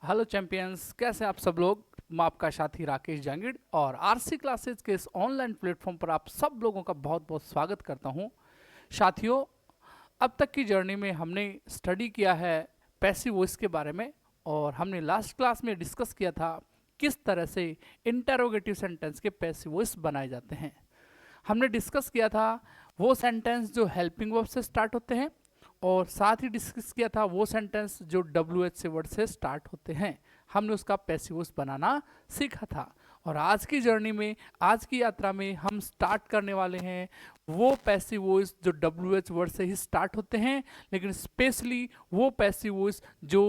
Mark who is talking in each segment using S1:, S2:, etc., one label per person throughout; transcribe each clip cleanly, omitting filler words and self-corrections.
S1: Hello champions, कैसे आप सब लोग। मैं आपका साथी राकेश जांगिड़ और आरसी क्लासेस के इस ऑनलाइन प्लेटफॉर्म पर आप सब लोगों का बहुत बहुत स्वागत करता हूं। साथियों, अब तक की जर्नी में हमने स्टडी किया है पैसिव वॉइस के बारे में, और हमने लास्ट क्लास में डिस्कस किया था किस तरह से इंटरोगेटिव सेंटेंस के पैसिव वॉइस बनाए जाते हैं। हमने डिस्कस किया था वो सेंटेंस जो हेल्पिंग वर्ब से स्टार्ट होते हैं, और साथ ही डिस्कस किया था वो सेंटेंस जो WH से वर्ड से स्टार्ट होते हैं। हमने उसका पैसिव वॉइस बनाना सीखा था। और आज की जर्नी में, आज की यात्रा में हम स्टार्ट करने वाले हैं वो पैसिव वॉइस जो WH वर्ड से ही स्टार्ट होते हैं, लेकिन स्पेशली वो पैसिव वॉइस जो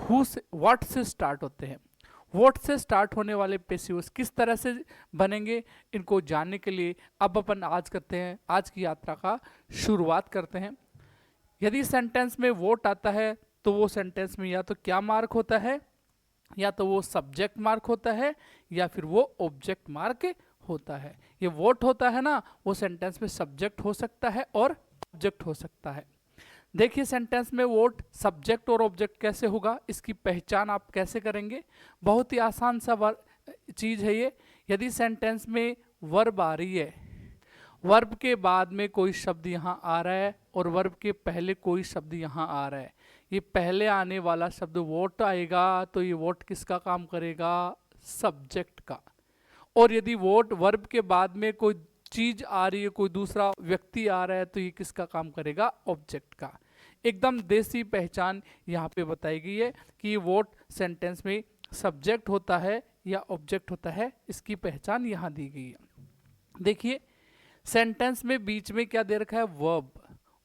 S1: हु से, व्हाट से स्टार्ट होते हैं। व्हाट से स्टार्ट होने वाले पैसिव वॉइस किस तरह से बनेंगे, इनको जानने के लिए अब अपन आज करते हैं, आज की यात्रा का शुरुआत करते हैं। यदि सेंटेंस में वोट आता है तो वो सेंटेंस में या तो क्या मार्क होता है, या तो वो सब्जेक्ट मार्क होता है, या फिर वो ऑब्जेक्ट मार्क होता है। ये वोट होता है ना, वो सेंटेंस में सब्जेक्ट हो सकता है और ऑब्जेक्ट हो सकता है। देखिए, सेंटेंस में वोट सब्जेक्ट और ऑब्जेक्ट कैसे होगा, इसकी पहचान आप कैसे करेंगे। बहुत ही आसान सा चीज़ है ये। यदि सेंटेंस में वर्ब आ रही है, वर्ब के बाद में कोई शब्द यहाँ आ रहा है और वर्ब के पहले कोई शब्द यहाँ आ रहा है, ये पहले आने वाला शब्द वोट आएगा, तो ये वोट किसका काम करेगा? सब्जेक्ट का। और यदि वोट वर्ब के बाद में कोई चीज आ रही है, कोई दूसरा व्यक्ति आ रहा है, तो ये किसका काम करेगा? ऑब्जेक्ट का। एकदम देसी पहचान यहाँ पे बताई गई है कि ये वोट सेंटेंस में सब्जेक्ट होता है या ऑब्जेक्ट होता है, इसकी पहचान यहाँ दी गई है। देखिए, सेंटेंस में बीच में क्या दे रखा है? वर्ब।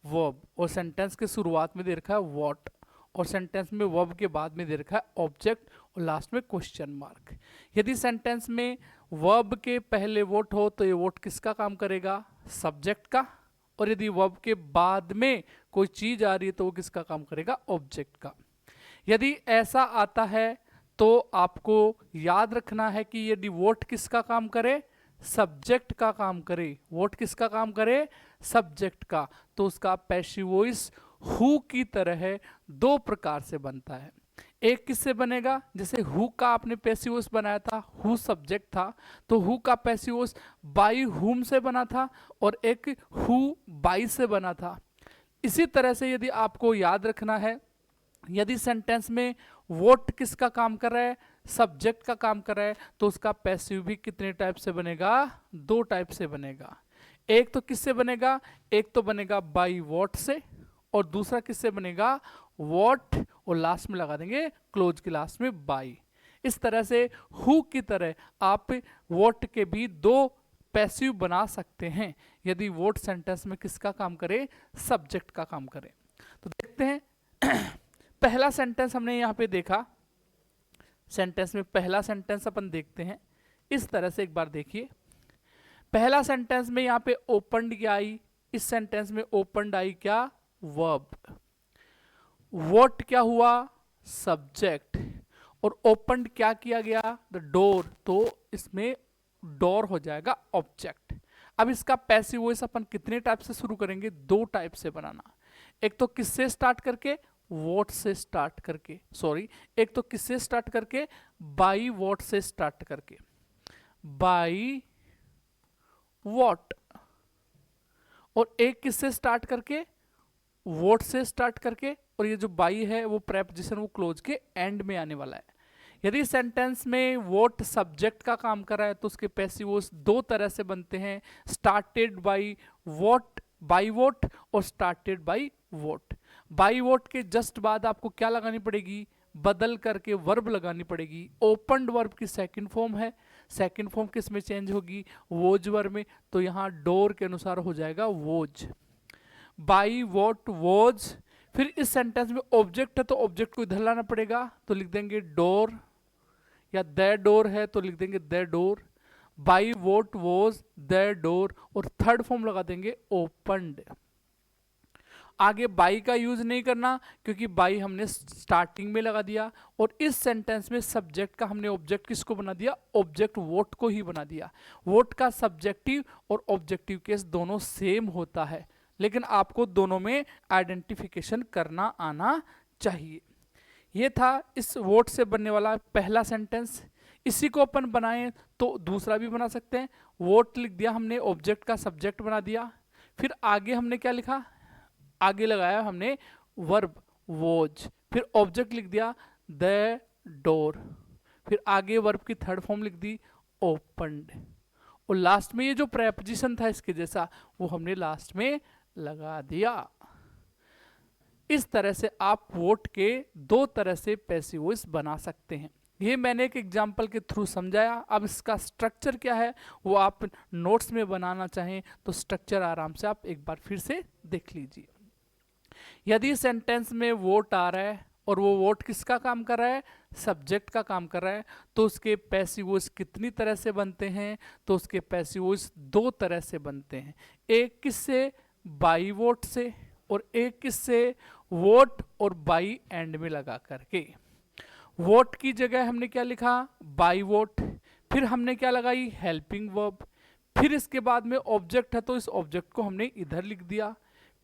S1: वर्ब। और सेंटेंस के शुरुआत में दे रखा है व्हाट, और सेंटेंस में वर्ब के बाद में दे रखा है ऑब्जेक्ट, और लास्ट में क्वेश्चन मार्क। यदि सेंटेंस में वर्ब के पहले वोट हो तो ये वोट किसका काम करेगा? सब्जेक्ट का। और यदि वर्ब के बाद में कोई चीज आ रही है तो वो किसका काम करेगा? ऑब्जेक्ट का। यदि ऐसा आता है तो आपको याद रखना है कि यदि वोट किसका काम करे? सब्जेक्ट का काम करे। वोट किसका काम करे? सब्जेक्ट का। तो उसका पैसिव वॉइस हु की तरह है, दो प्रकार से बनता है। एक किससे बनेगा? जैसे हु का आपने पैसिव वॉइस बनाया था, हु सब्जेक्ट था, तो हु का पैसिव वॉइस बाई हुम से बना था, और एक हु बाई से बना था। इसी तरह से यदि आपको याद रखना है, यदि सेंटेंस में वोट किसका काम कर रहा है? सब्जेक्ट का काम कर रहा है, तो उसका पैसिव भी कितने टाइप से बनेगा? दो टाइप से बनेगा। एक तो किससे बनेगा? एक तो बनेगा बाई वोट से, और दूसरा किससे बनेगा? वोट, और लास्ट में लगा देंगे क्लोज के लास्ट में बाई। इस तरह से हु की तरह आप वोट के भी दो पैसिव बना सकते हैं, यदि वोट सेंटेंस में किसका काम करे? सब्जेक्ट का काम करे। तो देखते हैं पहला सेंटेंस हमने यहाँ पे देखा। सेंटेंस में पहला सेंटेंस अपन देखते हैं इस तरह से। एक बार देखिए, पहला सेंटेंस में यहाँ पे ओपनड क्या आई? इस सेंटेंस में ओपनड आई क्या? वर्ब। वोट क्या हुआ? सब्जेक्ट। और ओपनड क्या किया गया? द डोर, तो इसमें डोर हो जाएगा ऑब्जेक्ट। अब इसका पैसिव वॉइस अपन कितने टाइप से शुरू करेंगे? दो टाइप से बनाना। एक तो किससे स्टार्ट करके? वोट से स्टार्ट करके, सॉरी, एक तो किससे स्टार्ट करके? बाई वोट से स्टार्ट करके, बाई वोट। और एक किससे स्टार्ट करके? वोट से स्टार्ट करके, और ये जो बाई है वो प्रेपोजिशन, वो क्लोज के एंड में आने वाला है। यदि सेंटेंस में वोट सब्जेक्ट का काम कर रहा है तो उसके पैसिव वॉइस दो तरह से बनते हैं, started by what, by what, और started by what. By what के जस्ट बाद आपको क्या लगानी पड़ेगी? बदल करके वर्ब लगानी पड़ेगी। ओपनड वर्ब की सेकंड फॉर्म है, सेकंड फॉर्म किस में चेंज होगी? वोज वर्ब में, तो यहाँ डोर के अनुसार हो जाएगा वोज। By what was. फिर इस सेंटेंस में ऑब्जेक्ट है तो ऑब्जेक्ट को इधर लाना पड़ेगा, तो लिख देंगे डोर, या द डोर है तो लिख देंगे the door. By what was the door, और थर्ड फॉर्म लगा देंगे ओपनड। आगे बाई का यूज नहीं करना, क्योंकि बाई हमने स्टार्टिंग में लगा दिया, और इस सेंटेंस में सब्जेक्ट का हमने ऑब्जेक्ट किसको बना दिया? ऑब्जेक्ट वोट को ही बना दिया। वोट का सब्जेक्टिव और ऑब्जेक्टिव केस दोनों सेम होता है, लेकिन आपको दोनों में आइडेंटिफिकेशन करना आना चाहिए। ये था इस वोट से बनने वाला पहला सेंटेंस। इसी को अपन बनाएं तो दूसरा भी बना सकते हैं। वोट लिख दिया हमने, ऑब्जेक्ट का सब्जेक्ट बना दिया, फिर आगे हमने क्या लिखा, आगे लगाया हमने वर्ब वॉज, फिर ऑब्जेक्ट लिख दिया द डोर, फिर आगे वर्ब की थर्ड फॉर्म लिख दी ओपन्ड, और लास्ट में ये जो प्रेपोजिशन था इसके जैसा वो हमने लास्ट में लगा दिया। इस तरह से आप वोट के दो तरह से पैसिव वॉइस बना सकते हैं। ये मैंने एक एग्जाम्पल के थ्रू समझाया। अब इसका स्ट्रक्चर क्या है वो आप नोट्स में बनाना चाहें तो स्ट्रक्चर आराम से आप एक बार फिर से देख लीजिए। यदि सेंटेंस में वोट आ रहा है और वो वोट किसका काम कर रहा है, सब्जेक्ट का काम कर रहा है, तो उसके पैसिव वॉइस कितनी तरह से बनते हैं, तो उसके पैसिव वॉइस दो तरह से बनते हैं। एक किससे, बाई वोट से, और एक किससे, वोट और बाई एंड में लगा करके। वोट की जगह हमने क्या लिखा, बाई वोट, फिर हमने क्या लगाई, हेल्पिंग वर्ब, फिर इसके बाद में ऑब्जेक्ट है तो इस ऑब्जेक्ट को हमने इधर लिख दिया,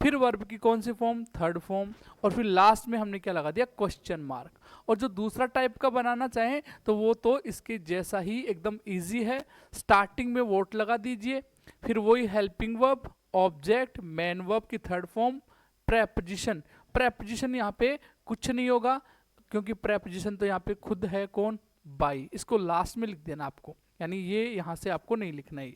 S1: फिर वर्ब की कौन सी फॉर्म, थर्ड फॉर्म, और फिर लास्ट में हमने क्या लगा दिया, क्वेश्चन मार्क। और जो दूसरा टाइप का बनाना चाहें तो वो तो इसके जैसा ही एकदम इजी है। स्टार्टिंग में वोट लगा दीजिए, फिर वही helping verb, object, main verb की थर्ड फॉर्म, प्रेपोजिशन। प्रेपोजिशन यहाँ पे कुछ नहीं होगा क्योंकि प्रेपोजिशन तो यहाँ पे खुद है कौन, बाई, इसको लास्ट में लिख देना आपको, यानी ये यहाँ से आपको नहीं लिखना है,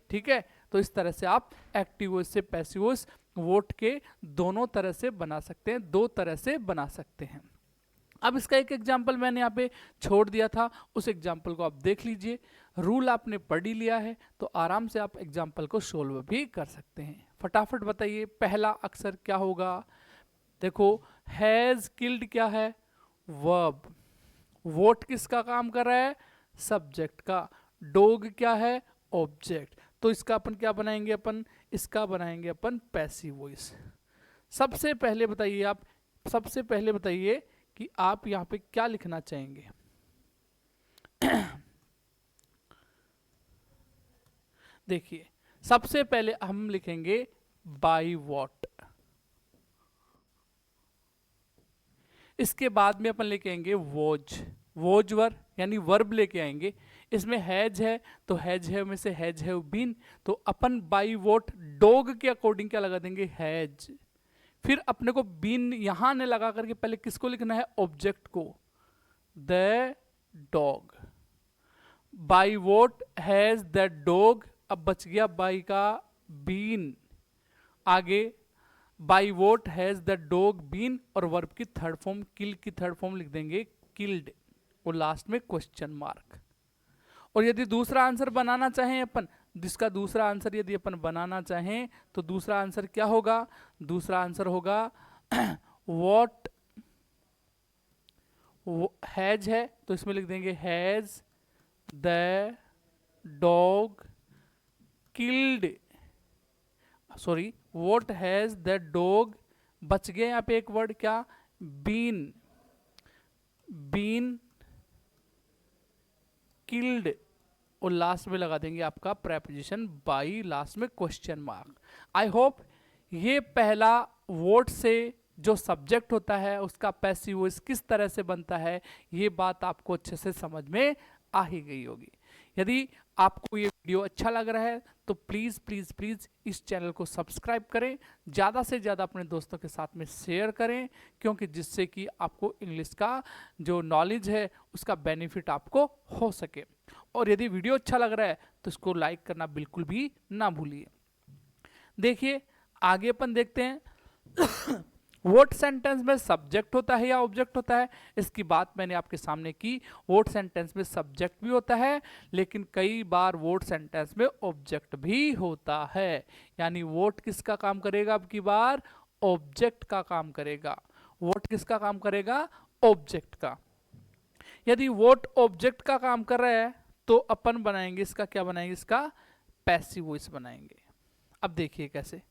S1: ठीक है। तो इस तरह से आप एक्टिव वॉइस से पैसिव वॉइस वोट के दोनों तरह से बना सकते हैं, दो तरह से बना सकते हैं। अब इसका एक एग्जाम्पल मैंने यहाँ पे छोड़ दिया था, उस एग्जाम्पल को आप देख लीजिए। रूल आपने पढ़ ही लिया है तो आराम से आप एग्जाम्पल को सोल्व भी कर सकते हैं। फटाफट बताइए पहला अक्षर क्या होगा। देखो हैज किल्ड क्या है, वर्ब। वोट किसका काम कर रहा है, सब्जेक्ट का। डॉग क्या है, ऑब्जेक्ट। तो इसका अपन क्या बनाएंगे, अपन इसका बनाएंगे अपन पैसिव वॉइस। सबसे पहले बताइए आप, सबसे पहले बताइए कि आप यहाँ पे क्या लिखना चाहेंगे। देखिए सबसे पहले हम लिखेंगे बाई वॉट, इसके बाद में अपन लेके आएंगे वॉज, वॉज वर्ब यानी वर्ब लेके आएंगे। इसमें हैज है तो हैज है में से हैज है बीन, तो अपन बाई वोट डॉग के अकॉर्डिंग क्या लगा देंगे, हैज। फिर अपने को बीन यहां ने लगा करके पहले किसको लिखना है, ऑब्जेक्ट को, the dog. By what has the dog, अब बच गया बाई का बीन। आगे by what has the dog been, और वर्ब की थर्ड फॉर्म किल की थर्ड फॉर्म लिख देंगे किल्ड, और लास्ट में क्वेश्चन मार्क। और यदि दूसरा आंसर बनाना चाहें अपन, जिसका दूसरा आंसर यदि अपन बनाना चाहें तो दूसरा आंसर क्या होगा, दूसरा आंसर होगा वॉट हैज है तो इसमें लिख देंगे has the dog killed, sorry what has the dog, बच गए यहाँ पे एक वर्ड क्या, बीन, बीन किल्ड, और लास्ट में लगा देंगे आपका प्रेपोजिशन बाई, लास्ट में क्वेश्चन मार्क। आई होप ये पहला वोट से जो सब्जेक्ट होता है उसका पैसिव वॉइस किस तरह से बनता है ये बात आपको अच्छे से समझ में आ ही गई होगी। यदि आपको ये वीडियो अच्छा लग रहा है तो प्लीज़ प्लीज़ प्लीज़ इस चैनल को सब्सक्राइब करें, ज़्यादा से ज़्यादा अपने दोस्तों के साथ में शेयर करें, क्योंकि जिससे कि आपको इंग्लिश का जो नॉलेज है उसका बेनिफिट आपको हो सके। और यदि वीडियो अच्छा लग रहा है तो इसको लाइक करना बिल्कुल भी ना भूलिए। देखिए आगे अपन देखते हैं वोट सेंटेंस में सब्जेक्ट होता है या ऑब्जेक्ट होता है, इसकी बात मैंने आपके सामने की। वोट सेंटेंस में सब्जेक्ट भी होता है लेकिन कई बार वोट सेंटेंस में ऑब्जेक्ट भी होता है, यानी वोट किसका काम करेगा, अब की बार ऑब्जेक्ट का काम करेगा। वोट किसका काम करेगा, ऑब्जेक्ट का। यदि वोट ऑब्जेक्ट का काम कर रहा है तो अपन बनाएंगे इसका, क्या बनाएंगे, इसका पैसिव वॉइस बनाएंगे। अब देखिए कैसे,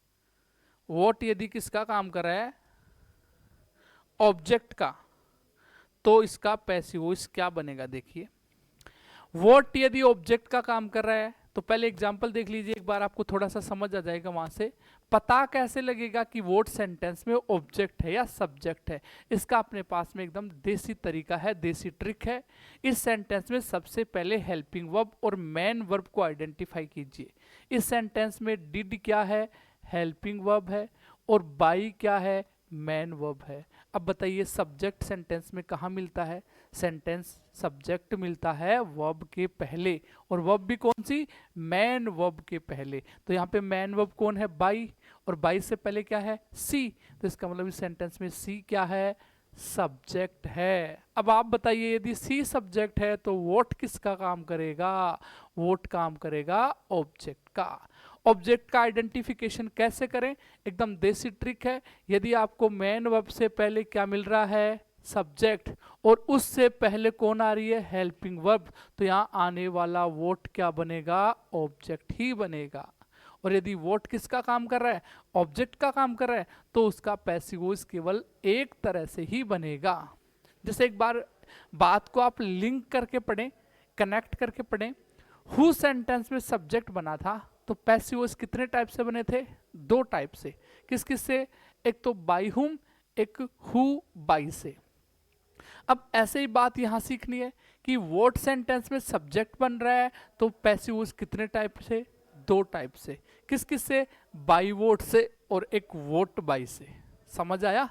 S1: वोट यदि किसका काम कर रहा है, ऑब्जेक्ट का, तो इसका पैसिव वॉइस क्या बनेगा। देखिए वोट यदि ऑब्जेक्ट का काम कर रहा है तो पहले एग्जाम्पल देख लीजिए एक बार, आपको थोड़ा सा समझ आ जाएगा। वहां से पता कैसे लगेगा कि वोट सेंटेंस में ऑब्जेक्ट है या सब्जेक्ट है, इसका अपने पास में एकदम देसी तरीका है, देसी ट्रिक है। इस सेंटेंस में सबसे पहले हेल्पिंग वर्ब और मेन वर्ब को आइडेंटिफाई कीजिए। इस सेंटेंस में डिड क्या है, हेल्पिंग वर्ब है, और बाई क्या है, मेन वर्ब है। अब बताइए सब्जेक्ट सेंटेंस में कहाँ मिलता है, सेंटेंस सब्जेक्ट मिलता है वर्ब के पहले, और वर्ब भी कौन सी, मेन वर्ब के पहले। तो यहाँ पे मेन वर्ब कौन है, बाई, और बाई से पहले क्या है, सी। तो इसका मतलब इस सेंटेंस में सी क्या है, सब्जेक्ट है। अब आप बताइए यदि सी सब्जेक्ट है तो वोट किसका काम करेगा, वोट काम करेगा ऑब्जेक्ट का। ऑब्जेक्ट का आइडेंटिफिकेशन कैसे करें, एकदम देसी ट्रिक है। यदि आपको मेन वर्ब से पहले क्या मिल रहा है, सब्जेक्ट, और उससे पहले कौन आ रही है, हेल्पिंग वर्ब, तो यहाँ आने वाला वोट क्या बनेगा, ऑब्जेक्ट ही बनेगा। और यदि वोट किसका काम कर रहा है, ऑब्जेक्ट का काम कर रहा है, तो उसका पैसिव वॉइस केवल एक तरह से ही बनेगा। जैसे एक बार बात को आप लिंक करके पढ़ें, कनेक्ट करके पढ़ें। हु सेंटेंस में सब्जेक्ट बना था तो पैसिव वॉइस कितने टाइप से बने थे, दो टाइप से। किस किस से, एक तो बाई हुम, एक हु बाई से। अब ऐसे ही बात यहां सीखनी है कि वोट सेंटेंस में सब्जेक्ट बन रहा है तो पैसिव वॉइस कितने टाइप से, दो टाइप से। किस किस से, बाई वोट से और एक वोट बाई से। समझ आया।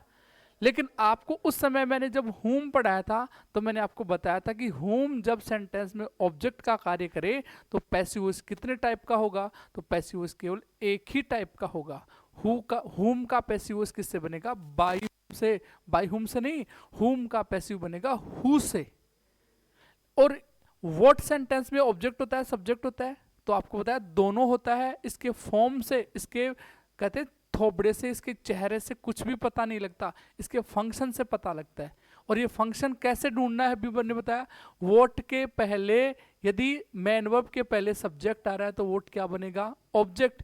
S1: लेकिन आपको उस समय मैंने जब हुम पढ़ाया था तो मैंने आपको बताया था कि हुम जब सेंटेंस में ऑब्जेक्ट का कार्य करे तो पैसिव वॉइस कितने टाइप का होगा, तो पैसिव वॉइस केवल एक ही टाइप का होगा। हु का, हुम का पैसिव वॉइस किससे बनेगा, बाई से, बाई हुम से नहीं, हुम का पैसिव बनेगा हु से। और व्हाट सेंटेंस में ऑब्जेक्ट होता है, सब्जेक्ट होता है, तो आपको बताया दोनों होता है। इसके फॉर्म से, इसके कहते हैं थोबड़े से, इसके चेहरे से कुछ भी पता नहीं लगता, इसके फंक्शन से पता लगता है। और ये फंक्शन कैसे ढूंढना है अभी मैंने बताया, वोट के पहले यदि मेन वर्ब के पहले सब्जेक्ट आ रहा है तो वोट क्या बनेगा, ऑब्जेक्ट।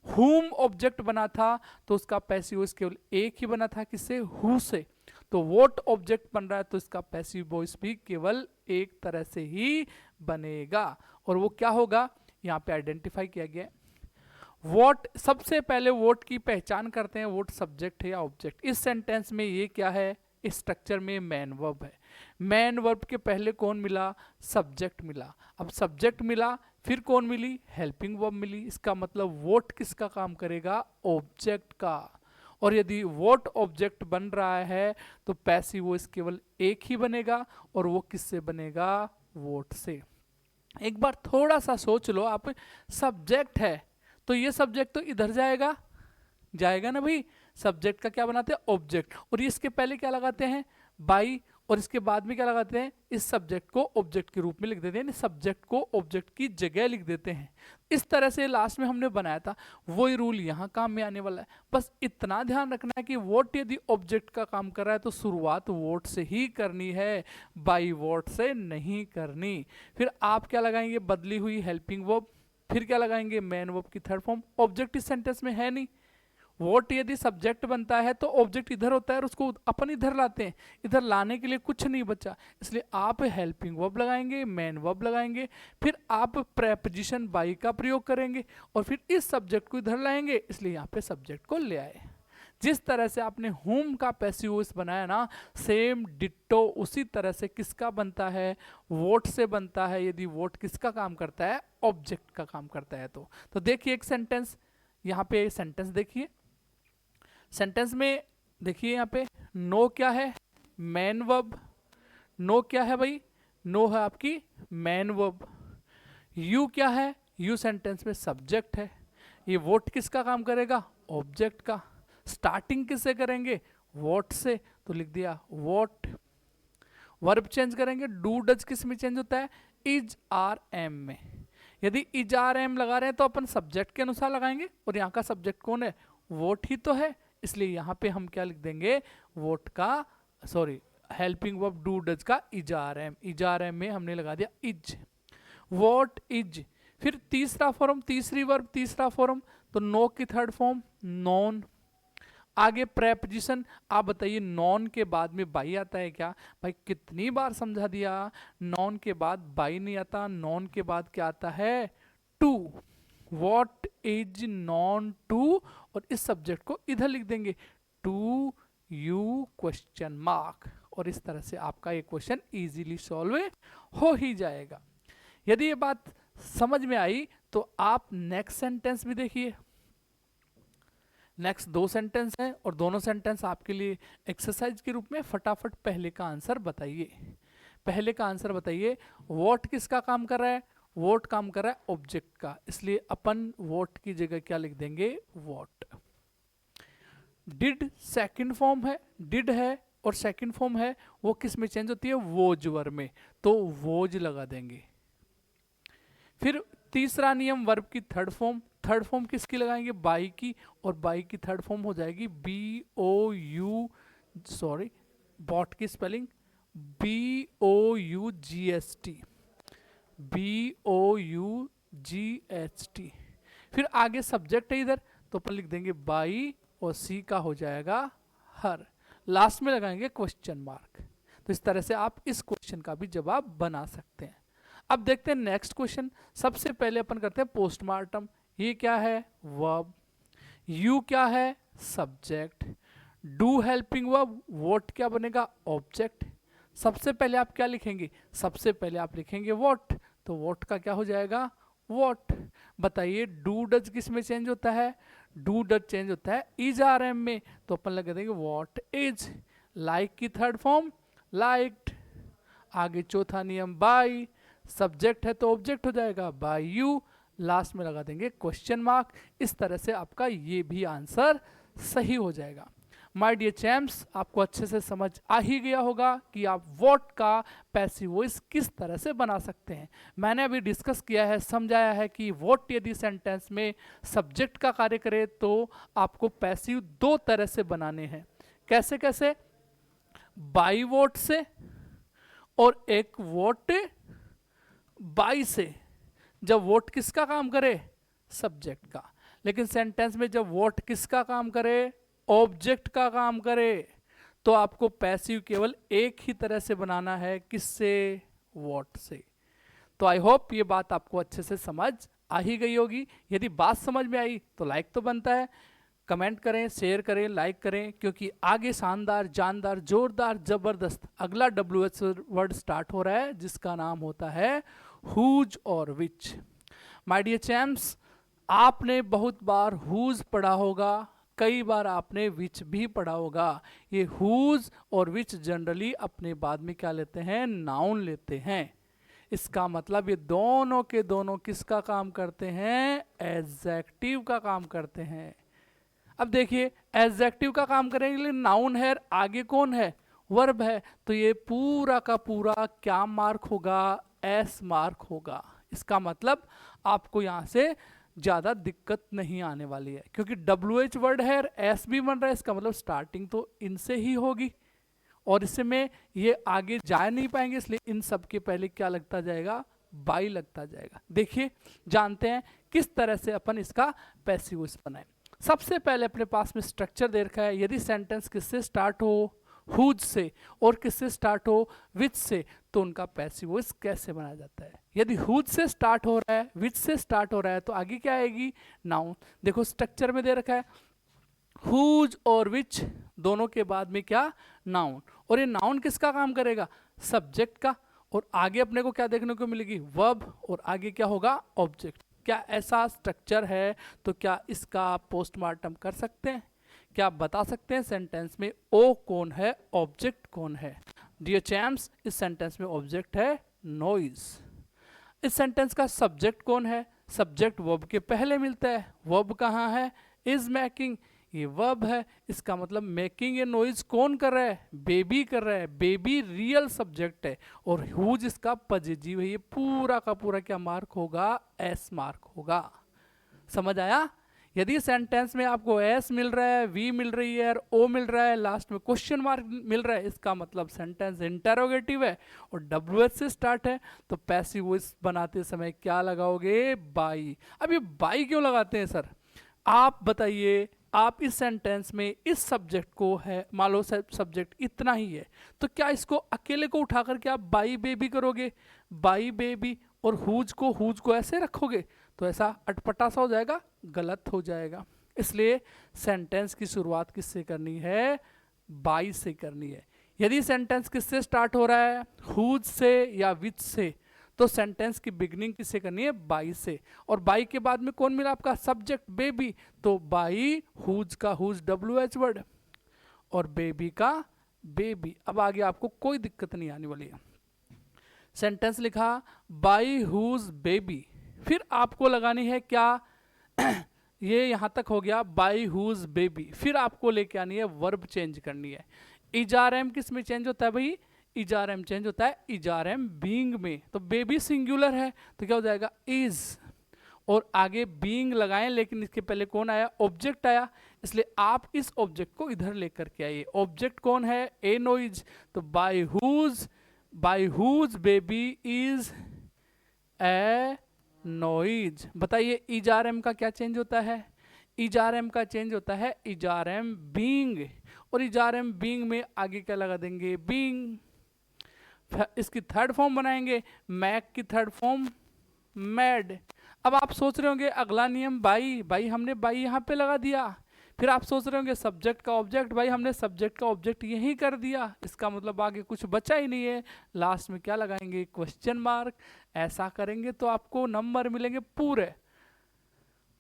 S1: हुम ऑब्जेक्ट बना था तो उसका पैसिव वॉइस केवल एक ही बना था, किससे, हु से। तो वोट ऑब्जेक्ट बन रहा है तो इसका पैसिव वॉइस भी केवल एक तरह से ही बनेगा। और वो क्या होगा, यहाँ पे आइडेंटिफाई किया गया है। वोट, सबसे पहले वोट की पहचान करते हैं, वोट सब्जेक्ट है या ऑब्जेक्ट। इस सेंटेंस में ये क्या है, इस स्ट्रक्चर में मेन वर्ब है। मेन वर्ब के पहले कौन मिला, सब्जेक्ट मिला। अब सब्जेक्ट मिला, फिर कौन मिली, हेल्पिंग वर्ब मिली। इसका मतलब वोट किसका काम करेगा, ऑब्जेक्ट का। और यदि वोट ऑब्जेक्ट बन रहा है तो पैसिव वॉइस केवल एक ही बनेगा, और वो किससे बनेगा, वोट से। एक बार थोड़ा सा सोच लो आप, सब्जेक्ट है तो ये सब्जेक्ट तो इधर जाएगा, जाएगा ना भाई। सब्जेक्ट का क्या बनाते हैं, ऑब्जेक्ट, और ये इसके पहले क्या लगाते हैं, बाई, और इसके बाद में क्या लगाते हैं, इस सब्जेक्ट को ऑब्जेक्ट के रूप में लिख देते हैं, सब्जेक्ट को ऑब्जेक्ट की जगह लिख देते हैं। इस तरह से लास्ट में हमने बनाया था, वही रूल यहाँ काम में आने वाला है। बस इतना ध्यान रखना है कि वोट यदि ऑब्जेक्ट का काम कर रहा है तो शुरुआत वोट से ही करनी है, बाई वोट से नहीं करनी। फिर आप क्या लगाएंगे, बदली हुई हेल्पिंग वर्ब, फिर क्या लगाएंगे, मेन वर्ब की थर्ड फॉर्म। ऑब्जेक्ट इस सेंटेंस में है नहीं, वोट यदि सब्जेक्ट बनता है तो ऑब्जेक्ट इधर होता है और उसको अपन इधर लाते हैं, इधर लाने के लिए कुछ नहीं बचा, इसलिए आप हेल्पिंग वर्ब लगाएंगे, मेन वर्ब लगाएंगे, फिर आप प्रेपोजिशन बाई का प्रयोग करेंगे, और फिर इस सब्जेक्ट को इधर लाएंगे, इसलिए यहाँ पे सब्जेक्ट को ले आए। जिस तरह से आपने होम का पैसिव वॉइस बनाया ना, सेम डिट्टो उसी तरह से किसका बनता है, वोट से बनता है। यदि वोट किसका काम करता है, ऑब्जेक्ट का काम करता है। तो देखिए एक सेंटेंस, यहाँ पे सेंटेंस देखिए, सेंटेंस में देखिए यहाँ पे नो क्या है, मेन वर्ब। नो क्या है भाई, नो है आपकी मेन वर्ब। यू क्या है, यू सेंटेंस में सब्जेक्ट है। ये वोट किसका काम करेगा, ऑब्जेक्ट का। स्टार्टिंग किससे करेंगे, वोट से, तो लिख दिया वोट। वर्ब चेंज करेंगे, डू डज किस में चेंज होता है, इज आर एम में। यदि इज आर एम लगा रहे हैं तो अपन सब्जेक्ट के अनुसार लगाएंगे, और यहाँ का सब्जेक्ट कौन है, वोट ही तो है, इसलिए यहाँ पे हम क्या लिख देंगे, वोट का, sorry helping verb do does का is are am. Is are am में हमने लगा दिया इज, वोट इज। फिर तीसरा फॉर्म, तीसरी वर्ब तीसरा फॉर्म, तो नो की थर्ड फॉर्म नॉन। आगे प्रेपोजिशन, आप बताइए नॉन के बाद में बाई आता है क्या, भाई कितनी बार समझा दिया, नॉन के बाद बाई नहीं आता, नॉन के बाद क्या आता है, to, what is known to, और इस सब्जेक्ट को इधर लिख देंगे टू यू क्वेश्चन मार्क, और इस तरह से आपका ये क्वेश्चन इजीली सॉल्व हो ही जाएगा। यदि ये बात समझ में आई तो आप नेक्स्ट सेंटेंस भी देखिए। नेक्स्ट 2 सेंटेंस हैं और दोनों सेंटेंस आपके लिए एक्सरसाइज के रूप में। फटाफट पहले का आंसर बताइए। पहले का आंसर बताइए। वॉट किसका काम कर रहा है? वॉट काम कर रहा है ऑब्जेक्ट का, इसलिए अपन वॉट की जगह क्या लिख देंगे? वॉट। डिड सेकंड फॉर्म है, डिड है और सेकंड फॉर्म है, वो किस में चेंज होती है? वोज वर्ब में, तो वोज लगा देंगे। फिर तीसरा नियम, वर्ब की थर्ड फॉर्म किसकी लगाएंगे? बाई की, और बाई की थर्ड फॉर्म हो जाएगी बॉट की स्पेलिंग BOUGST, BOUGHT। फिर आगे सब्जेक्ट है इधर, तो अपन लिख देंगे बाई, और सी का हो जाएगा हर। लास्ट में लगाएंगे क्वेश्चन मार्क। तो इस तरह से आप इस क्वेश्चन का भी जवाब बना सकते हैं। अब देखते हैं नेक्स्ट क्वेश्चन। सबसे पहले अपन करते हैं पोस्टमार्टम। ये क्या है? वर्ब। यू क्या है? Subject. Do helping verb, what क्या बनेगा? ऑब्जेक्ट। सबसे पहले आप क्या लिखेंगे? सबसे पहले आप लिखेंगे वॉट, तो वॉट का क्या हो जाएगा? वॉट। बताइए डू डज किस में चेंज होता है? डू डज चेंज होता है इज RM में, तो अपन लगा देंगे वॉट इज। लाइक की थर्ड फॉर्म लाइक्ड। आगे चौथा नियम बाय, सब्जेक्ट है तो ऑब्जेक्ट हो जाएगा बाय यू। लास्ट में लगा देंगे क्वेश्चन मार्क। इस तरह से आपका ये भी आंसर सही हो जाएगा। माय डियर चैम्प्स, आपको अच्छे से समझ आ ही गया होगा कि आप वॉट का पैसिव वॉइस किस तरह से बना सकते हैं। मैंने अभी डिस्कस किया है, समझाया है कि वॉट यदि सेंटेंस में सब्जेक्ट का कार्य करे तो आपको पैसिव 2 तरह से बनाने हैं। कैसे कैसे? बाई वॉट से, और एक वॉट बाई से। जब वॉट किसका काम करे? सब्जेक्ट का। लेकिन सेंटेंस में जब वॉट किसका काम करे? ऑब्जेक्ट का काम करे, तो आपको पैसिव केवल एक ही तरह से बनाना है। किससे? वॉट से। तो आई होप ये बात आपको अच्छे से समझ आ ही गई होगी। यदि बात समझ में आई तो लाइक तो बनता है, कमेंट करें, शेयर करें, लाइक करें, क्योंकि आगे शानदार, जानदार, जोरदार, जबरदस्त अगला WH वर्ड स्टार्ट हो रहा है, जिसका नाम होता है हुज और विच। माय डियर चैम्प्स, आपने बहुत बार हुज पढ़ा होगा, कई बार आपने विच भी पढ़ा होगा। ये हुज और विच जनरली अपने बाद में क्या लेते हैं? नाउन लेते हैं। इसका मतलब ये दोनों के दोनों किसका काम करते हैं? एडजेक्टिव का काम करते हैं। अब देखिए, एडजेक्टिव का काम करने के लिए नाउन है, आगे कौन है? वर्ब है, तो ये पूरा का पूरा क्या मार्क होगा? एस मार्क होगा। इसका मतलब आपको यहाँ से ज़्यादा दिक्कत नहीं आने वाली है, क्योंकि WH वर्ड है, एस भी बन रहा है, इसका मतलब स्टार्टिंग तो इनसे ही होगी, और इसमें ये आगे जा नहीं पाएंगे, इसलिए इन सब के पहले क्या लगता जाएगा? बाई लगता जाएगा। देखिए, जानते हैं किस तरह से अपन इसका पैसिव वॉइस बनाएं। सबसे पहले अपने पास में स्ट्रक्चर दे रखा है। यदि सेंटेंस किससे स्टार्ट हो? हुज से, और किससे स्टार्ट हो? विच से, तो उनका पैसिव वॉइस कैसे बनाया जाता है? यदि हुज से स्टार्ट हो रहा है, विच से स्टार्ट हो रहा है, तो आगे क्या आएगी? नाउन। देखो स्ट्रक्चर में दे रखा है हुज और विच, दोनों के बाद में क्या? नाउन। और ये नाउन किसका काम करेगा? सब्जेक्ट का। और आगे अपने को क्या देखने को मिलेगी? वर्ब, और आगे क्या होगा? ऑब्जेक्ट। क्या ऐसा स्ट्रक्चर है? तो क्या इसका आप पोस्टमार्टम कर सकते हैं? क्या आप बता सकते हैं सेंटेंस में ओ कौन है, ऑब्जेक्ट कौन है? डियर चैम्प्स, इस सेंटेंस में ऑब्जेक्ट है नॉइज। इस सेंटेंस का सब्जेक्ट कौन है? सब्जेक्ट वर्ब के पहले मिलता है। वर्ब कहाँ है? इज मेकिंग, ये वर्ब है। इसका मतलब मेकिंग ये नॉइज कौन कर रहा है? बेबी कर रहा है। बेबी रियल सब्जेक्ट है, और हुज इसका पजेजिव है। ये पूरा का पूरा क्या मार्क होगा? एस मार्क होगा। समझ आया? यदि सेंटेंस में आपको एस मिल रहा है, वी मिल रही है, और ओ मिल रहा है, लास्ट में क्वेश्चन मार्क मिल रहा है, इसका मतलब सेंटेंस इंटरोगेटिव है और WH से स्टार्ट है। तो पैसिव वॉइस बनाते समय क्या लगाओगे? बाई। अब ये बाई क्यों लगाते हैं सर? आप बताइए। आप इस सेंटेंस में इस सब्जेक्ट को है, मान लो सब्जेक्ट इतना ही है, तो क्या इसको अकेले को उठा करके आप बाई बेबी करोगे? बाई बेबी, और हुज को ऐसे रखोगे? तो ऐसा अटपटा सा हो जाएगा, गलत हो जाएगा। इसलिए सेंटेंस की शुरुआत किससे करनी है, बाई से करनी है। यदि सेंटेंस किससे स्टार्ट हो रहा है, हुज से या विच से, तो सेंटेंस की बिगनिंग किससे करनी है, बाई से। और बाई के बाद में कौन मिला आपका, सब्जेक्ट बेबी, तो बाई हुज का हुज WH वर्ड और बेबी का बेबी। अब आगे आपको कोई दिक्कत नहीं आने वाली है। सेंटेंस लिखा बाई हुज बेबी, फिर आपको लगानी है क्या ये यहां तक हो गया बाई हुज बेबी, फिर आपको लेके आनी है वर्ब चेंज करनी है। इजारएम किस में चेंज होता है भाई, इजारएम चेंज होता है इजारएम बीइंग में। तो बेबी सिंगुलर है तो क्या हो जाएगा, इज, और आगे बीइंग लगाएं, लेकिन इसके पहले कौन आया, ऑब्जेक्ट आया, इसलिए आप इस ऑब्जेक्ट को इधर लेकर के आइए। ऑब्जेक्ट कौन है, ए नॉइज, तो by whose baby is a noise. बताइए इजारएम का क्या चेंज होता है, इजारएम का चेंज होता है इजारएम बीइंग, और इजारएम बीइंग में आगे क्या लगा देंगे, बीइंग। इसकी थर्ड फॉर्म बनाएंगे, मैक की थर्ड फॉर्म मैड। अब आप सोच रहे होंगे अगला नियम बाई हमने बाई यहाँ पे लगा दिया, फिर आप सोच रहे होंगे सब्जेक्ट का ऑब्जेक्ट, भाई हमने सब्जेक्ट का ऑब्जेक्ट यही कर दिया, इसका मतलब आगे कुछ बचा ही नहीं है। लास्ट में क्या लगाएंगे, क्वेश्चन मार्क। ऐसा करेंगे तो आपको नंबर मिलेंगे पूरे।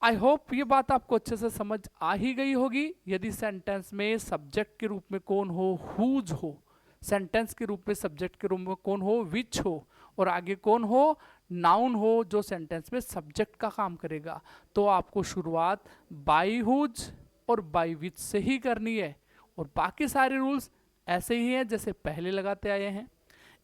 S1: आई होप ये बात आपको अच्छे से समझ आ ही गई होगी। यदि सेंटेंस में सब्जेक्ट के रूप में कौन हो, हुज हो, सेंटेंस के रूप में सब्जेक्ट के रूप में कौन हो, विच हो, और आगे कौन हो, नाउन हो, जो सेंटेंस में सब्जेक्ट का काम करेगा, तो आपको शुरुआत बाई हुज और बाई विच से ही करनी है, और बाकी सारे रूल्स ऐसे ही हैं जैसे पहले लगाते आए हैं।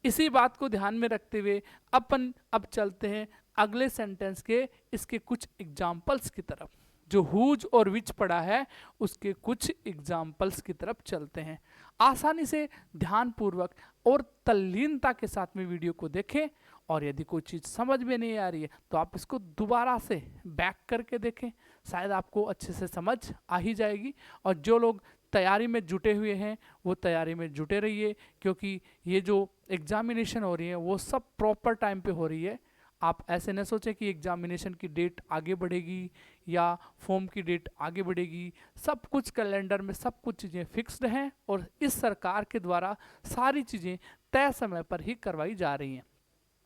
S1: इसी बात को ध्यान में रखते हुए अपन अब चलते हैं अगले सेंटेंस के इसके कुछ एग्जाम्पल्स की तरफ। जो हुज और विच पढ़ा है उसके कुछ एग्जाम्पल्स की तरफ चलते हैं। आसानी से ध्यानपूर्वक और तल्लीनता के साथ में वीडियो को देखें, और यदि कोई चीज़ समझ में नहीं आ रही है तो आप इसको दोबारा से बैक करके देखें, शायद आपको अच्छे से समझ आ ही जाएगी। और जो लोग तैयारी में जुटे हुए हैं वो तैयारी में जुटे रहिए, क्योंकि ये जो एग्जामिनेशन हो रही है वो सब प्रॉपर टाइम पे हो रही है। आप ऐसे न सोचें कि एग्जामिनेशन की डेट आगे बढ़ेगी या फॉर्म की डेट आगे बढ़ेगी। सब कुछ कैलेंडर में सब कुछ चीज़ें फिक्स्ड हैं, और इस सरकार के द्वारा सारी चीज़ें तय समय पर ही करवाई जा रही हैं।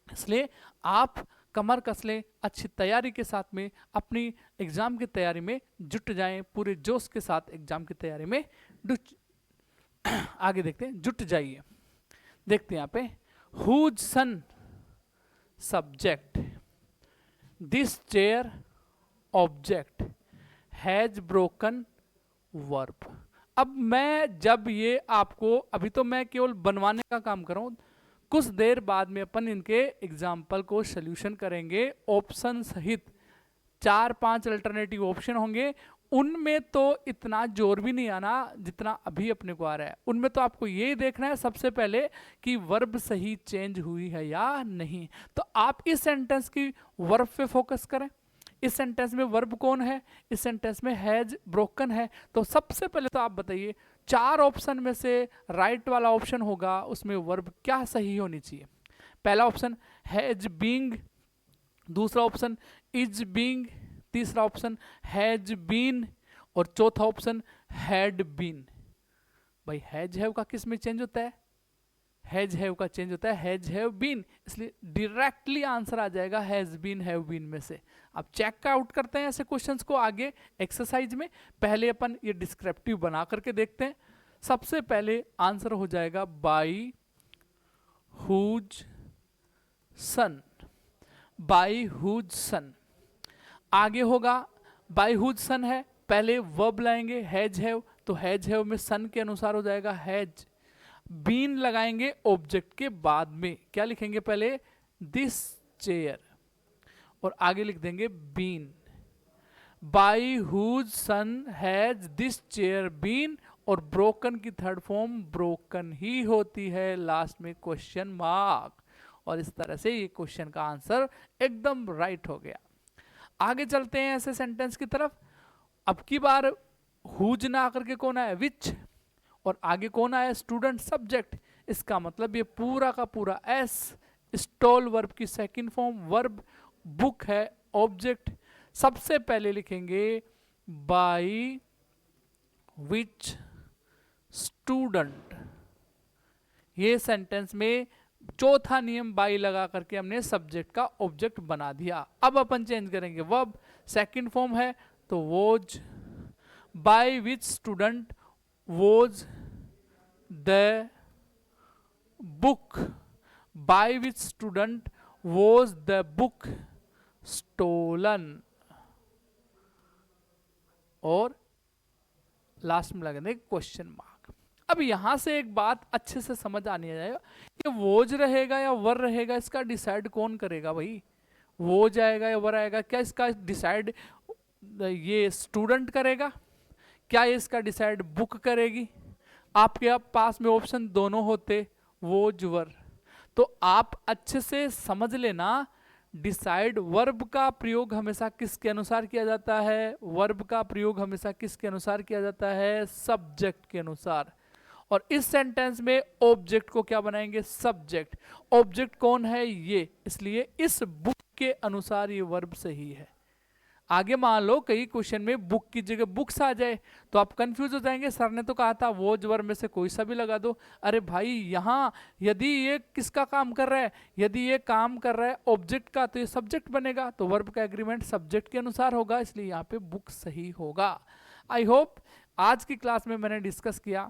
S1: इसलिए आप कमर कस लें, अच्छी तैयारी के साथ में अपनी एग्ज़ाम की तैयारी में जुट जाएं, पूरे जोश के साथ एग्ज़ाम की तैयारी में आगे देखते हैं, जुट जाइए। देखते हैं यहाँ पे, whose son subject, this chair object, has broken verb. अब मैं जब ये आपको, अभी तो मैं केवल बनवाने का काम कर रहा हूँ, कुछ देर बाद में अपन इनके एग्जाम्पल को सॉल्यूशन करेंगे ऑप्शन सहित। 4-5 अल्टरनेटिव ऑप्शन होंगे, उनमें तो इतना जोर भी नहीं आना जितना अभी अपने को आ रहा है। उनमें तो आपको ये देखना है सबसे पहले कि वर्ब सही चेंज हुई है या नहीं। तो आप इस सेंटेंस की वर्ब पे फोकस करें। इस सेंटेंस में वर्ब कौन है, इस सेंटेंस में हैज ब्रोकन है। तो सबसे पहले तो आप बताइए 4 ऑप्शन में से राइट वाला ऑप्शन होगा उसमें वर्ब क्या सही होनी चाहिए। पहला ऑप्शन हैज बीइंग, दूसरा ऑप्शन इज बीइंग, तीसरा ऑप्शन हैज बीन, और चौथा ऑप्शन हैड बीन। भाई हैज हैव का किस में चेंज होता है, हैज हैव का चेंज होता है हैज हैव बीन, इसलिए डायरेक्टली आंसर आ जाएगा हैज बीन हैव बीन में से। अब चेक आउट करते हैं ऐसे क्वेश्चंस को आगे एक्सरसाइज में। पहले अपन ये डिस्क्रिप्टिव बना करके देखते हैं। सबसे पहले आंसर हो जाएगा by whose son, by whose son. आगे होगा बाई हुज सन है, पहले वर्ब लाएंगे हैज हैव, तो हैज हैव में सन के अनुसार हो जाएगा हैज। बीन लगाएंगे ऑब्जेक्ट के बाद में, क्या लिखेंगे पहले दिस चेयर, और आगे लिख देंगे been. By whose son has this chair been, और ब्रोकन की थर्ड फॉर्म ब्रोकन ही होती है, लास्ट में क्वेश्चन मार्क। और इस तरह से ये क्वेश्चन का आंसर एकदम राइट हो गया। आगे चलते हैं ऐसे सेंटेंस की तरफ। अब की बार हुज ना आकर के कौन आया, विच, और आगे कौन आया, स्टूडेंट सब्जेक्ट। इसका मतलब ये पूरा का पूरा एस स्टॉल वर्ब की सेकंड फॉर्म वर्ब, बुक है ऑब्जेक्ट। सबसे पहले लिखेंगे बाय विच स्टूडेंट। ये सेंटेंस में चौथा नियम बाई लगा करके हमने सब्जेक्ट का ऑब्जेक्ट बना दिया। अब अपन चेंज करेंगे वर्ब, सेकंड फॉर्म है तो was. By which student was the book. By which student was the book stolen. और लास्ट में लगेंगे क्वेश्चन मार्क। अब यहां से एक बात अच्छे से समझ आनी जाएगा, ये वोज रहेगा या वर रहेगा, इसका डिसाइड कौन करेगा भाई? वोज आएगा या वर आएगा? क्या इसका डिसाइड ये स्टूडेंट करेगा? क्या इसका डिसाइड बुक करेगी? आपके पास में ऑप्शन दोनों होते, वोज वर, तो आप अच्छे से समझ लेना डिसाइड वर्ब का प्रयोग हमेशा किसके अनुसार किया जाता है? वर्ब का प्रयोग हमेशा किसके अनुसार किया जाता है? सब्जेक्ट के अनुसार। और इस सेंटेंस में ऑब्जेक्ट को क्या बनाएंगे? सब्जेक्ट। ऑब्जेक्ट कौन है? ये, इसलिए इस बुक के अनुसार ये वर्ब सही है। आगे मान लो कई क्वेश्चन में बुक की जगह बुक्स आ जाए तो आप कंफ्यूज हो जाएंगे, सर ने तो कहा था वोज वर्ब में से कोई सा भी लगा दो। अरे भाई यहाँ यदि ये किसका काम कर रहा है? यदि ये काम कर रहा है ऑब्जेक्ट का तो ये सब्जेक्ट बनेगा, तो वर्ब का एग्रीमेंट सब्जेक्ट के अनुसार होगा, इसलिए यहाँ पे बुक सही होगा। आई होप आज की क्लास में मैंने डिस्कस किया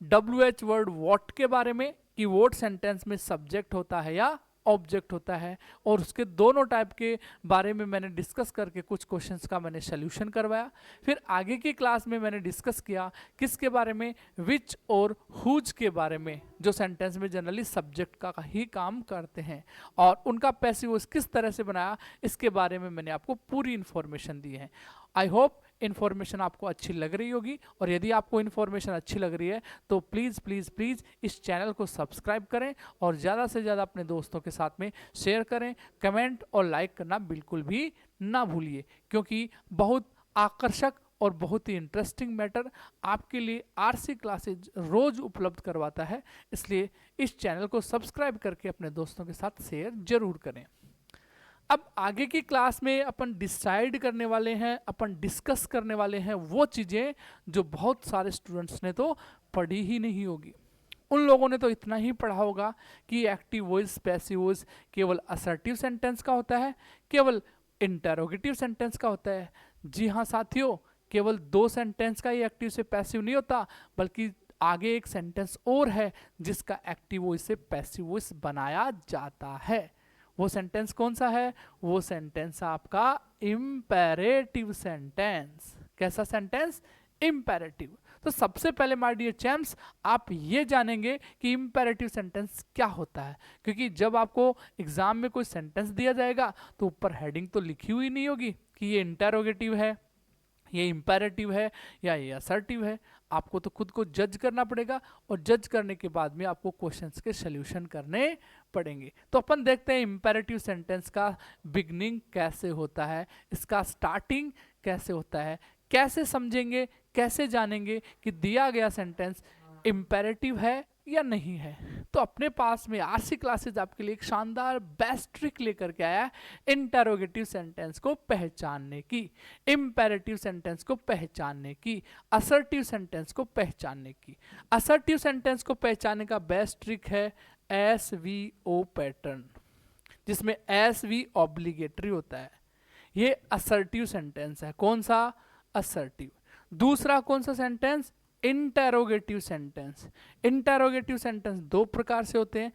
S1: WH वर्ड वॉट के बारे में कि वॉट सेंटेंस में सब्जेक्ट होता है या ऑब्जेक्ट होता है, और उसके दोनों टाइप के बारे में मैंने डिस्कस करके कुछ क्वेश्चंस का मैंने सोल्यूशन करवाया। फिर आगे की क्लास में मैंने डिस्कस किया किसके बारे में? विच और हुज के बारे में, जो सेंटेंस में जनरली सब्जेक्ट का ही काम करते हैं, और उनका पैसिव वॉइस किस तरह से बनाया इसके बारे में मैंने आपको पूरी इन्फॉर्मेशन दी है। आई होप इन्फॉर्मेशन आपको अच्छी लग रही होगी, और यदि आपको इन्फॉर्मेशन अच्छी लग रही है तो प्लीज़ प्लीज़ प्लीज़ इस चैनल को सब्सक्राइब करें और ज़्यादा से ज़्यादा अपने दोस्तों के साथ में शेयर करें। कमेंट और लाइक करना बिल्कुल भी ना भूलिए, क्योंकि बहुत आकर्षक और बहुत ही इंटरेस्टिंग मैटर आपके लिए आरसी क्लासेज रोज़ उपलब्ध करवाता है, इसलिए इस चैनल को सब्सक्राइब करके अपने दोस्तों के साथ शेयर जरूर करें। अब आगे की क्लास में अपन डिसाइड करने वाले हैं, अपन डिस्कस करने वाले हैं वो चीज़ें जो बहुत सारे स्टूडेंट्स ने तो पढ़ी ही नहीं होगी। उन लोगों ने तो इतना ही पढ़ा होगा कि एक्टिव वॉइस पैसिव वॉइस केवल असर्टिव सेंटेंस का होता है, केवल इंटरोगेटिव सेंटेंस का होता है। जी हाँ साथियों, केवल दो सेंटेंस का ही एक्टिव से पैसिव नहीं होता, बल्कि आगे एक सेंटेंस और है जिसका एक्टिव वॉइस से पैसिव वॉइस बनाया जाता है। वो सेंटेंस कौन सा है? वो सेंटेंस आपका इम्पेरेटिव सेंटेंस। कैसा सेंटेंस? इम्पेरेटिव। तो सबसे पहले माय डियर चैम्प्स आप ये जानेंगे कि इम्पेरेटिव सेंटेंस क्या होता है, क्योंकि जब आपको एग्जाम में कोई सेंटेंस दिया जाएगा तो ऊपर हेडिंग तो लिखी हुई नहीं होगी कि ये इंटरोगेटिव है, ये इम्पेरेटिव है या ये असर्टिव है। आपको तो खुद को जज करना पड़ेगा, और जज करने के बाद में आपको क्वेश्चंस के सॉल्यूशन करने पड़ेंगे। तो अपन देखते हैं इम्पेरेटिव सेंटेंस का बिगनिंग कैसे होता है, इसका स्टार्टिंग कैसे होता है, कैसे समझेंगे, कैसे जानेंगे कि दिया गया सेंटेंस इम्पेरेटिव है या नहीं है। तो अपने पास में आरसी क्लासेज आपके लिए एक शानदार बेस्ट ट्रिक लेकर के आया है इंटरोगेटिव सेंटेंस को पहचानने की, इम्पेरेटिव सेंटेंस को पहचानने की, असर्टिव सेंटेंस को पहचानने की। असर्टिव सेंटेंस को पहचानने का बेस्ट ट्रिक है SVO पैटर्न, जिसमें SV ऑब्लिगेटरी होता है। ये असर्टिव सेंटेंस है। कौन सा? असर्टिव। दूसरा कौन सा sentence? Interrogative sentence. Interrogative sentence दो प्रकार से होते हैं,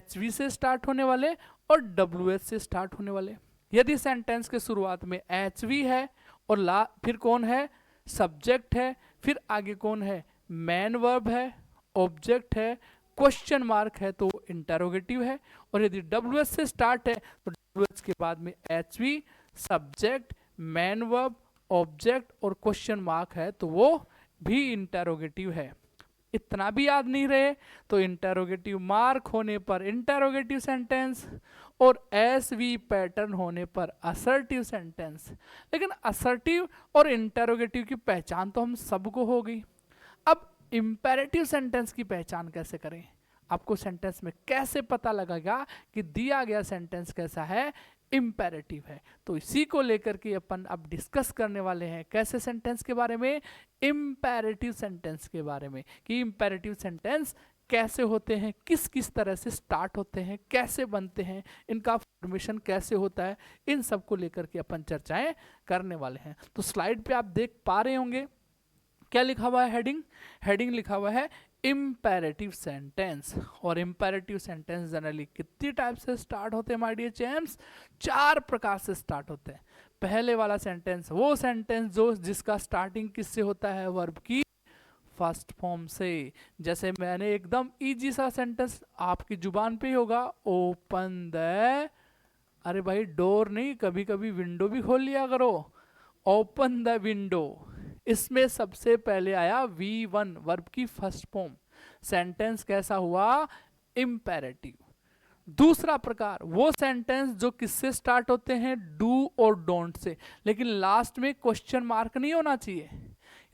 S1: HV से स्टार्ट होने वाले और WH से स्टार्ट होने वाले। यदि सेंटेंस के शुरुआत में HV है और फिर कौन है? सब्जेक्ट है, फिर आगे कौन है? मेन वर्ब है, ऑब्जेक्ट है, क्वेश्चन मार्क है, तो इंटरोगेटिव है। और यदि WH से स्टार्ट है तो WH के बाद में HV, subject, main verb, object और क्वेश्चन मार्क है, तो वो भी इंटरोगेटिव है। इतना भी याद नहीं रहे तो इंटरोगेटिव मार्क होने पर इंटरोगेटिव सेंटेंस और SV पैटर्न होने पर असर्टिव सेंटेंस। लेकिन असर्टिव और इंटरोगेटिव की पहचान तो हम सबको हो गई। अब इम्पेरेटिव सेंटेंस की पहचान कैसे करें? आपको सेंटेंस में कैसे पता लगेगा कि दिया गया सेंटेंस कैसा है? इम्पेरेटिव है। तो इसी को लेकर के अपन अब डिस्कस करने वाले हैं कैसे सेंटेंस के बारे में, इम्पेरेटिव सेंटेंस के बारे में, कि इम्पेरेटिव सेंटेंस कैसे होते हैं, किस किस तरह से स्टार्ट होते हैं, कैसे बनते हैं, इनका फॉर्मेशन कैसे होता है, इन सब को लेकर के अपन चर्चाएं करने वाले हैं। तो स्लाइड पे आप देख पा रहे होंगे क्या लिखा हुआ है, हेडिंग लिखा हुआ है इम्पेरेटिव सेंटेंस। और इम्पेरेटिव सेंटेंस जनरली कितनी टाइप से स्टार्ट होते हैं माय डियर चैम्स, 4 प्रकार से स्टार्ट होते हैं। पहले वाला सेंटेंस वो सेंटेंस जो जिसका स्टार्टिंग किससे होता है, वर्ब की फर्स्ट फॉर्म से। जैसे मैंने एकदम इजी सा सेंटेंस आपकी जुबान पे ही होगा, ओपन द, अरे भाई डोर नहीं, कभी कभी विंडो भी खोल लिया करो, ओपन द विंडो। इसमें सबसे पहले आया V1 वर्ब की फर्स्ट फॉर्म, सेंटेंस कैसा हुआ, इम्पेरेटिव। दूसरा प्रकार वो सेंटेंस जो किससे स्टार्ट होते हैं, डू और डोंट से, लेकिन लास्ट में क्वेश्चन मार्क नहीं होना चाहिए।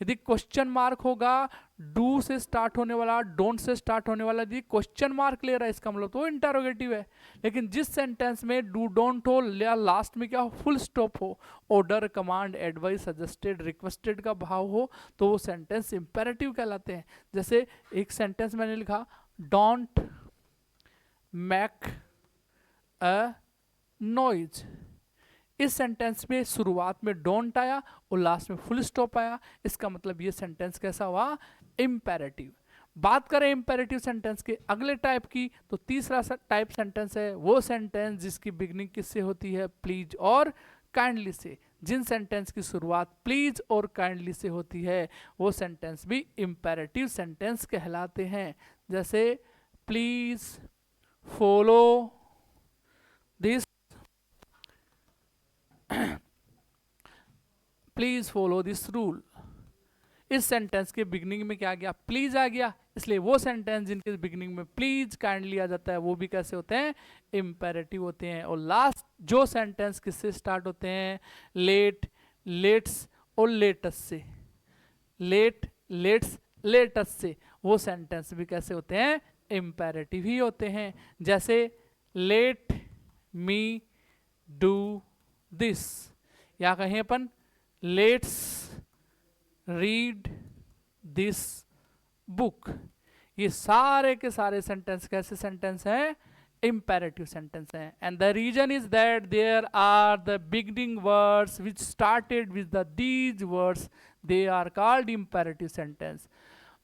S1: यदि क्वेश्चन मार्क होगा, डू से स्टार्ट होने वाला, डोंट से स्टार्ट होने वाला, यदि क्वेश्चन मार्क ले रहा है इसका मतलब तो इंटरोगेटिव है। लेकिन जिस सेंटेंस में डू डोंट हो या लास्ट में क्या हो, फुल स्टॉप हो, order, command, advice, suggested, requested का भाव हो, तो वो सेंटेंस इंपेरेटिव कहलाते हैं। जैसे एक सेंटेंस मैंने लिखा, डोंट मेक अ नॉइज। इस सेंटेंस में शुरुआत में डोंट आया और लास्ट में फुल स्टॉप आया, इसका मतलब ये सेंटेंस कैसा हुआ, इम्पेरेटिव। बात करें इम्पेरेटिव सेंटेंस के अगले टाइप की, तो तीसरा टाइप सेंटेंस है वो सेंटेंस जिसकी बिगनिंग किससे होती है, प्लीज और काइंडली से। जिन सेंटेंस की शुरुआत प्लीज और काइंडली से होती है वो सेंटेंस भी इम्पेरेटिव सेंटेंस कहलाते हैं। जैसे please follow this, please follow this rule. इस सेंटेंस के बिगनिंग में क्या आ गया, प्लीज आ गया, इसलिए वो सेंटेंस जिनके बिगनिंग में प्लीज काइंडली आ जाता है वो भी कैसे होते हैं, इम्पेरेटिव होते हैं। और लास्ट जो सेंटेंस किससे स्टार्ट होते हैं, लेट, लेट्स और लेटस से, लेट, लेट्स, लेटस से, वो सेंटेंस भी कैसे होते हैं, इम्पेरेटिव ही होते हैं। जैसे लेट मी डू दिस, या कहें अपन लेट्स रीड दिस बुक। ये सारे के सारे सेंटेंस कैसे सेंटेंस हैं, imperative sentence है। And the reason is that there are the beginning words which started with these words, they are called imperative sentence।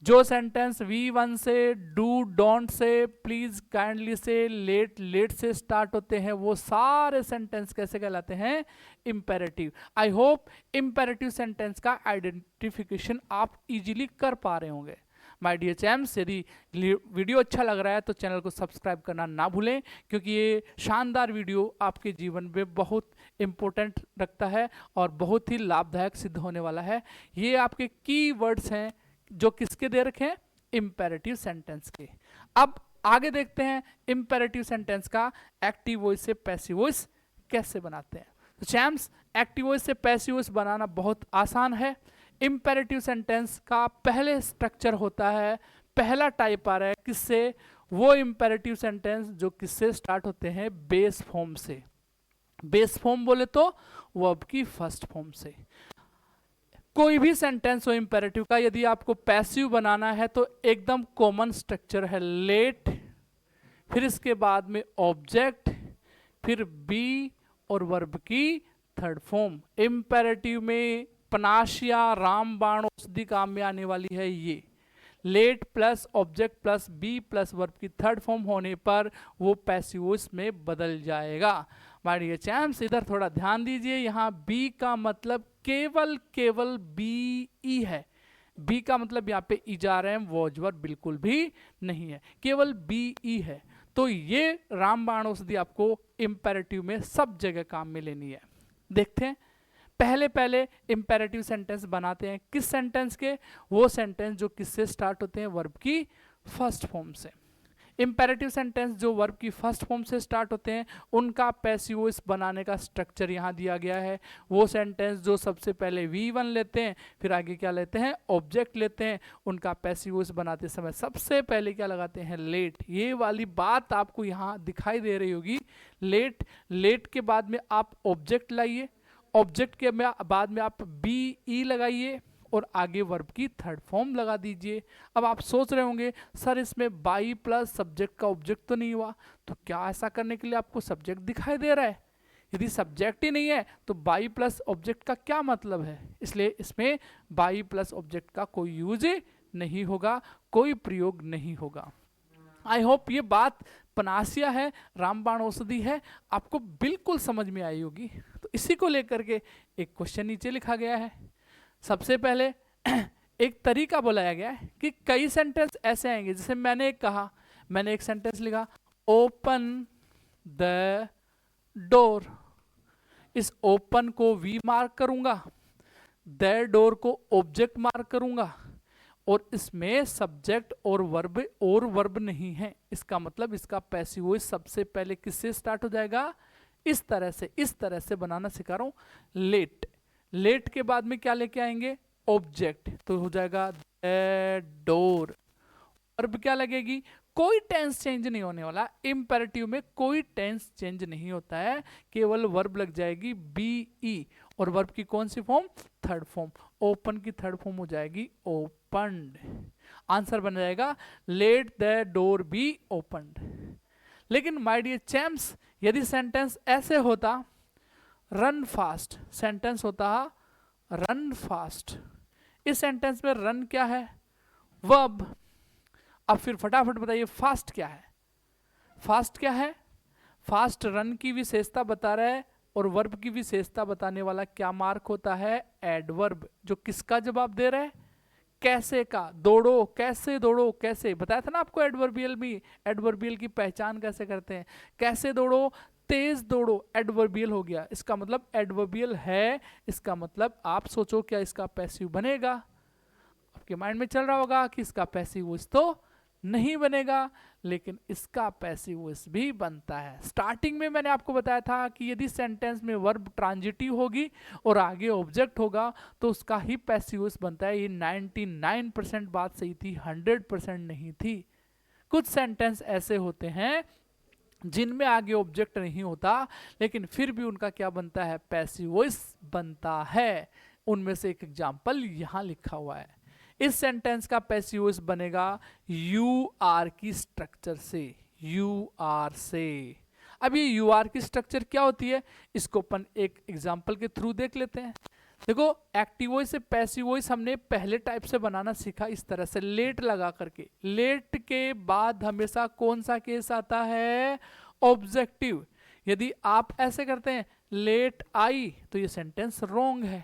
S1: जो सेंटेंस V1 से, do, don't say, please, kindly से, late, late से start होते हैं वो सारे sentence कैसे कहलाते हैं, imperative. I hope imperative sentence का आइडेंटिफिकेशन आप इजीली कर पा रहे होंगे। माय डियर चैम्स, यदि वीडियो अच्छा लग रहा है तो चैनल को सब्सक्राइब करना ना भूलें, क्योंकि ये शानदार वीडियो आपके जीवन में बहुत इम्पोर्टेंट रखता है और बहुत ही लाभदायक सिद्ध होने वाला है। ये आपके की वर्ड्स हैं जो किसके दे रखे हैं, इम्पेरेटिव सेंटेंस के। अब आगे देखते हैं इम्पेरेटिव सेंटेंस का एक्टिव वॉइस से पैसिव वॉइस कैसे बनाते हैं। तो चैम्स, एक्टिव वॉइस से पैसिव वॉइस बनाना बहुत आसान है। इम्पेरेटिव सेंटेंस का पहले स्ट्रक्चर होता है, पहला टाइप आ रहा है किससे, वो इम्पेरेटिव सेंटेंस जो किससे स्टार्ट होते हैं, बेस फॉर्म से। बेस फॉर्म बोले तो वर्ब की फर्स्ट फॉर्म से। कोई भी सेंटेंस हो इम्पेरेटिव का, यदि आपको पैसिव बनाना है तो एकदम कॉमन स्ट्रक्चर है, लेट, फिर इसके बाद में ऑब्जेक्ट, फिर बी और वर्ब की थर्ड फॉर्म। इम्पेरेटिव में पनाशिया, रामबाण, औषधि काम में आने वाली है ये। Let plus object plus be plus verb की थर्ड फॉर्म होने पर वो पैसिव वॉइस में बदल जाएगा। माय डियर चैम्स, इधर थोड़ा ध्यान दीजिए, यहाँ बी का मतलब केवल बी ई है। बी का मतलब यहाँ पे इजार एम वॉज वर्ब बिल्कुल भी नहीं है, केवल बी ई है। तो ये रामबाण औषधि आपको इम्पेरेटिव में सब जगह काम में लेनी है। देखते हैं, पहले इम्पेरेटिव सेंटेंस बनाते हैं किस सेंटेंस के, वो सेंटेंस जो किससे स्टार्ट होते हैं, वर्ब की फर्स्ट फॉर्म से। इम्पेरेटिव सेंटेंस जो वर्ब की फर्स्ट फॉर्म से स्टार्ट होते हैं उनका पैसिव वॉइस बनाने का स्ट्रक्चर यहाँ दिया गया है। वो सेंटेंस जो सबसे पहले V1 लेते हैं, फिर आगे क्या लेते हैं, ऑब्जेक्ट लेते हैं, उनका पैसिव वॉइस बनाते समय सबसे पहले क्या लगाते हैं, लेट। ये वाली बात आपको यहाँ दिखाई दे रही होगी, लेट। लेट के बाद में आप ऑब्जेक्ट लाइए, ऑब्जेक्ट के बाद में आप BE लगाइए और आगे वर्ब की थर्ड फॉर्म लगा दीजिए। अब आप सोच रहे होंगे सर इसमें बाई प्लस सब्जेक्ट का ऑब्जेक्ट तो नहीं हुआ, तो क्या ऐसा करने के लिए आपको सब्जेक्ट दिखाई दे रहा है? यदि सब्जेक्ट ही नहीं है तो बाई प्लस ऑब्जेक्ट का क्या मतलब है? इसलिए इसमें बाई प्लस ऑब्जेक्ट का कोई यूज नहीं होगा, कोई प्रयोग नहीं होगा। आई होप ये बात पनासिया है, रामबाण औषधि है, आपको बिल्कुल समझ में आई होगी। तो इसी को लेकर के एक क्वेश्चन नीचे लिखा गया है। सबसे पहले एक तरीका बोलाया गया है कि कई सेंटेंस ऐसे आएंगे, जैसे मैंने एक कहा, मैंने एक सेंटेंस लिखा ओपन द डोर। इस ओपन को V मार्क करूंगा, द डोर को ऑब्जेक्ट मार्क करूंगा, और इसमें सब्जेक्ट और वर्ब नहीं है। इसका मतलब इसका पैसिव वॉइस सबसे पहले किससे स्टार्ट हो जाएगा, इस तरह से बनाना सिखा रहा हूं, लेट। लेट के बाद में क्या लेके आएंगे, ऑब्जेक्ट, तो हो जाएगा द डोर। वर्ब क्या लगेगी, कोई टेंस चेंज नहीं होने वाला, इंपेरेटिव में कोई टेंस चेंज नहीं होता है, केवल वर्ब लग जाएगी BE, और वर्ब की कौन सी फॉर्म, थर्ड फॉर्म। ओपन की थर्ड फॉर्म हो जाएगी ओपन्ड। आंसर बन जाएगा let the door be opened. लेकिन माय डियर चैम्प्स, यदि सेंटेंस ऐसे होता, रन फास्ट, सेंटेंस होता रन फास्ट, इस सेंटेंस में रन क्या है, वर्ब। अब फिर फटाफट बताइए फास्ट क्या है, फास्ट क्या है, फास्ट रन की विशेषता बता रहा है, और वर्ब की विशेषता बताने वाला क्या मार्क होता है, एडवर्ब, जो किसका जवाब दे रहा है, कैसे का, दौड़ो, कैसे दौड़ो, कैसे बताया था ना आपको एडवर्बियल में, एडवर्बियल की पहचान कैसे करते हैं, कैसे दौड़ो, तेज दौड़ो, एडवर्बियल हो गया। इसका मतलब एडवर्बियल है, इसका मतलब आप सोचो क्या इसका पैसिव बनेगा, आपके माइंड में चल रहा होगा कि इसका पैसिव वॉइस तो नहीं बनेगा, लेकिन इसका पैसिव वॉइस भी बनता है। स्टार्टिंग में मैंने आपको बताया था कि यदि सेंटेंस में वर्ब ट्रांजिटिव होगी और आगे ऑब्जेक्ट होगा तो उसका ही पैसिव वॉइस बनता है। ये 99% बात सही थी, 100% नहीं थी। कुछ सेंटेंस ऐसे होते हैं जिनमें आगे ऑब्जेक्ट नहीं होता, लेकिन फिर भी उनका क्या बनता है, पैसिव वॉइस बनता है। उनमें से एक एग्जाम्पल यहाँ लिखा हुआ है। इस सेंटेंस का पैसिव वॉइस बनेगा यू आर की स्ट्रक्चर से, यू आर से। अब ये यू आर की स्ट्रक्चर क्या होती है, इसको अपन एक एग्जाम्पल के थ्रू देख लेते हैं। देखो, एक्टिव वॉइस से पैसिव वॉइस हमने पहले टाइप से बनाना सीखा, इस तरह से लेट लगा करके। लेट के बाद हमेशा कौन सा केस आता है, ऑब्जेक्टिव। यदि आप ऐसे करते हैं लेट आई, तो ये सेंटेंस रॉन्ग है,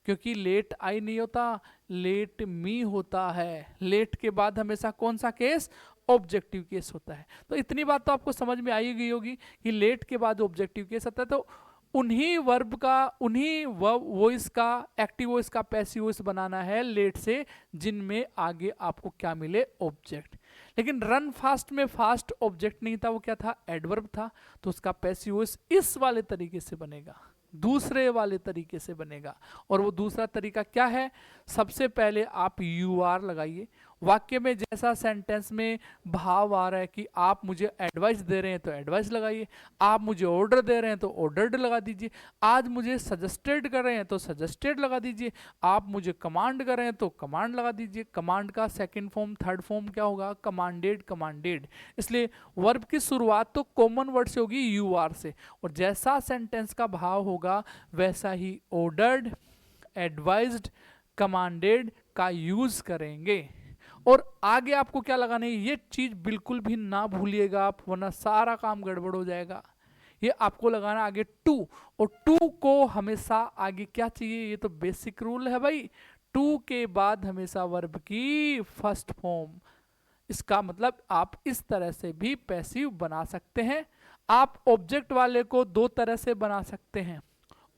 S1: क्योंकि लेट आई नहीं होता, लेट मी होता है। लेट के बाद हमेशा कौन सा केस, ऑब्जेक्टिव केस होता है। तो इतनी बात तो आपको समझ में आई गई होगी कि लेट के बाद ऑब्जेक्टिव केस आता है, तो उन्हीं वर्ब का, उन्हीं वॉइस का, एक्टिव वॉइस का पैसिव वॉइस बनाना है लेट से, जिनमें आगे आपको क्या मिले, ऑब्जेक्ट। लेकिन रन फास्ट में फास्ट ऑब्जेक्ट नहीं था, वो क्या था, एडवर्ब था, तो उसका पैसिव वॉइस इस वाले तरीके से बनेगा, दूसरे वाले तरीके से बनेगा। और वो दूसरा तरीका क्या है, सबसे पहले आप यू आर लगाइए। वाक्य में जैसा सेंटेंस में भाव आ रहा है कि आप मुझे एडवाइस दे रहे हैं तो एडवाइस लगाइए, आप मुझे ऑर्डर दे रहे हैं तो ऑर्डर्ड लगा दीजिए, आज मुझे सजेस्टेड कर रहे हैं तो सजेस्टेड लगा दीजिए, आप मुझे कमांड कर रहे हैं तो कमांड लगा दीजिए। कमांड का सेकंड फॉर्म, थर्ड फॉर्म क्या होगा, कमांडेड, कमांडेड। इसलिए वर्ब की शुरुआत तो कॉमन वर्ड से होगी, यू आर से, और जैसा सेंटेंस का भाव होगा वैसा ही ऑर्डर्ड, एडवाइज्ड, कमांडेड का यूज करेंगे। और आगे आपको क्या लगाना है, ये चीज बिल्कुल भी ना भूलिएगा आप, वरना सारा काम गड़बड़ हो जाएगा। ये आपको लगाना आगे टू, और टू को हमेशा आगे क्या चाहिए, ये तो बेसिक रूल है भाई, टू के बाद हमेशा वर्ब की फर्स्ट फॉर्म। इसका मतलब आप इस तरह से भी पैसिव बना सकते हैं। आप ऑब्जेक्ट वाले को दो तरह से बना सकते हैं।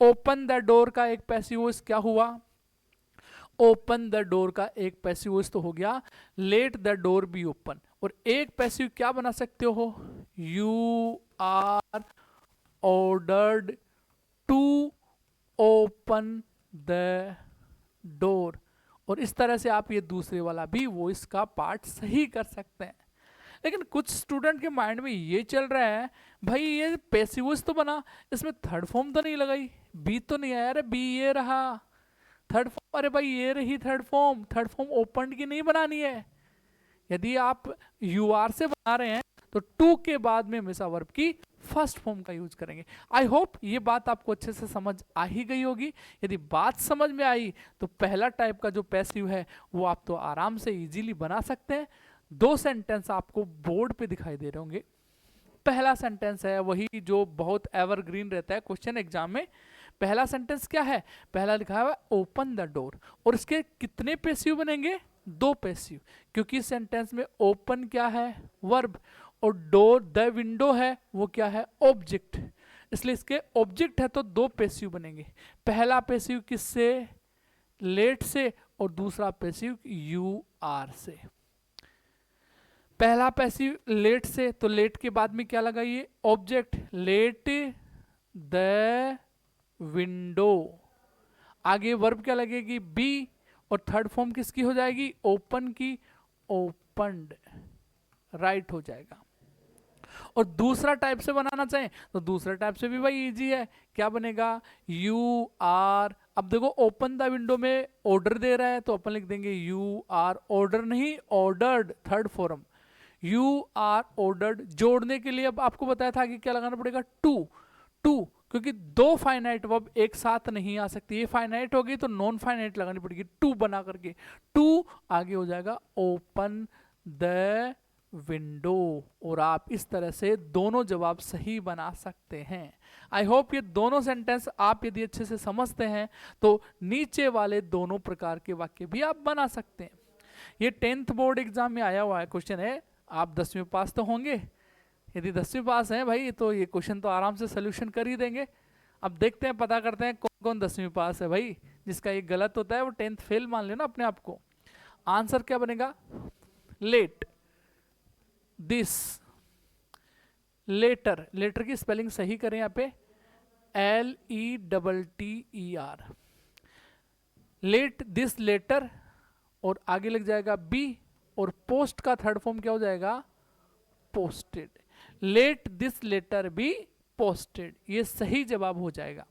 S1: ओपन द डोर का एक पैसिव वॉइस क्या हुआ, ओपन द डोर का एक पैसिव वॉइस तो हो गया, let the door be open. और एक पैसिव क्या बना सकते हो, you are ordered to open the door. और इस तरह से आप ये दूसरे वाला भी वॉइस का पार्ट सही कर सकते हैं। लेकिन कुछ स्टूडेंट के माइंड में ये चल रहा है, भाई ये पैसिव वॉइस तो बना, इसमें थर्ड फॉर्म तो नहीं लगाई, बी तो नहीं आया, अरे बी ये रहा थर्ड फॉर्म, अरे भाई ये रही थर्ड फॉर्म ओपन की नहीं बनानी है। यदि आप यू आर से बना रहे हैं तो टू के बाद में हमेशा वर्ब की फर्स्ट फॉर्म का यूज करेंगे। आई होप ये बात आपको अच्छे से समझ आ ही गई होगी। यदि बात समझ में आई तो पहला टाइप का जो पैसिव है वो आप तो आराम से इजीली बना सकते हैं। दो सेंटेंस आपको बोर्ड पे दिखाई दे रहे होंगे। पहला सेंटेंस है वही जो बहुत एवरग्रीन रहता है क्वेश्चन एग्जाम में। पहला सेंटेंस क्या है, पहला लिखा हुआ है ओपन द डोर, और इसके कितने पैसिव बनेंगे, दो पैसिव, क्योंकि सेंटेंस में ओपन क्या है, वर्ब, और डोर द विंडो है वो क्या है, ऑब्जेक्ट, इसलिए इसके ऑब्जेक्ट है तो दो पैसिव बनेंगे। पहला पैसिव किससे, लेट से, और दूसरा पैसिव यू आर से। पहला पैसिव लेट से, तो लेट के बाद में क्या लगाइए, ऑब्जेक्ट, लेट द विंडो, आगे वर्ब क्या लगेगी, बी, और थर्ड फॉर्म किसकी हो जाएगी, ओपन की, ओपन्ड, राइट हो जाएगा। और दूसरा टाइप से बनाना चाहें तो दूसरा टाइप से भी भाई इजी है, क्या बनेगा, यू आर, अब देखो ओपन द विंडो में ऑर्डर दे रहा है तो अपन लिख देंगे यू आर, ऑर्डर नहीं ordered, third form, you are ordered. जोड़ने के लिए अब आपको बताया था कि क्या लगाना पड़ेगा, टू, क्योंकि दो फाइनाइट वर्ब एक साथ नहीं आ सकती, ये फाइनाइट होगी तो नॉन फाइनाइट लगानी पड़ेगी, टू बना करके, टू आगे हो जाएगा ओपन द विंडो। और आप इस तरह से दोनों जवाब सही बना सकते हैं। आई होप ये दोनों सेंटेंस आप यदि अच्छे से समझते हैं तो नीचे वाले दोनों प्रकार के वाक्य भी आप बना सकते हैं। ये 10th बोर्ड एग्जाम में आया हुआ है क्वेश्चन है, आप 10वीं पास तो होंगे, यदि 10वीं पास हैं भाई तो ये क्वेश्चन तो आराम से सोल्यूशन कर ही देंगे। अब देखते हैं, पता करते हैं कौन कौन 10वीं पास है भाई, जिसका ये गलत होता है वो 10th फेल मान लेना अपने आप को। आंसर क्या बनेगा, लेट दिस, लेटर, लेटर की स्पेलिंग सही करें यहाँ पे, LETTER, लेट दिस लेटर, और आगे लग जाएगा बी, और पोस्ट का थर्ड फॉर्म क्या हो जाएगा, posted, let this letter be posted, ये सही जवाब हो जाएगा।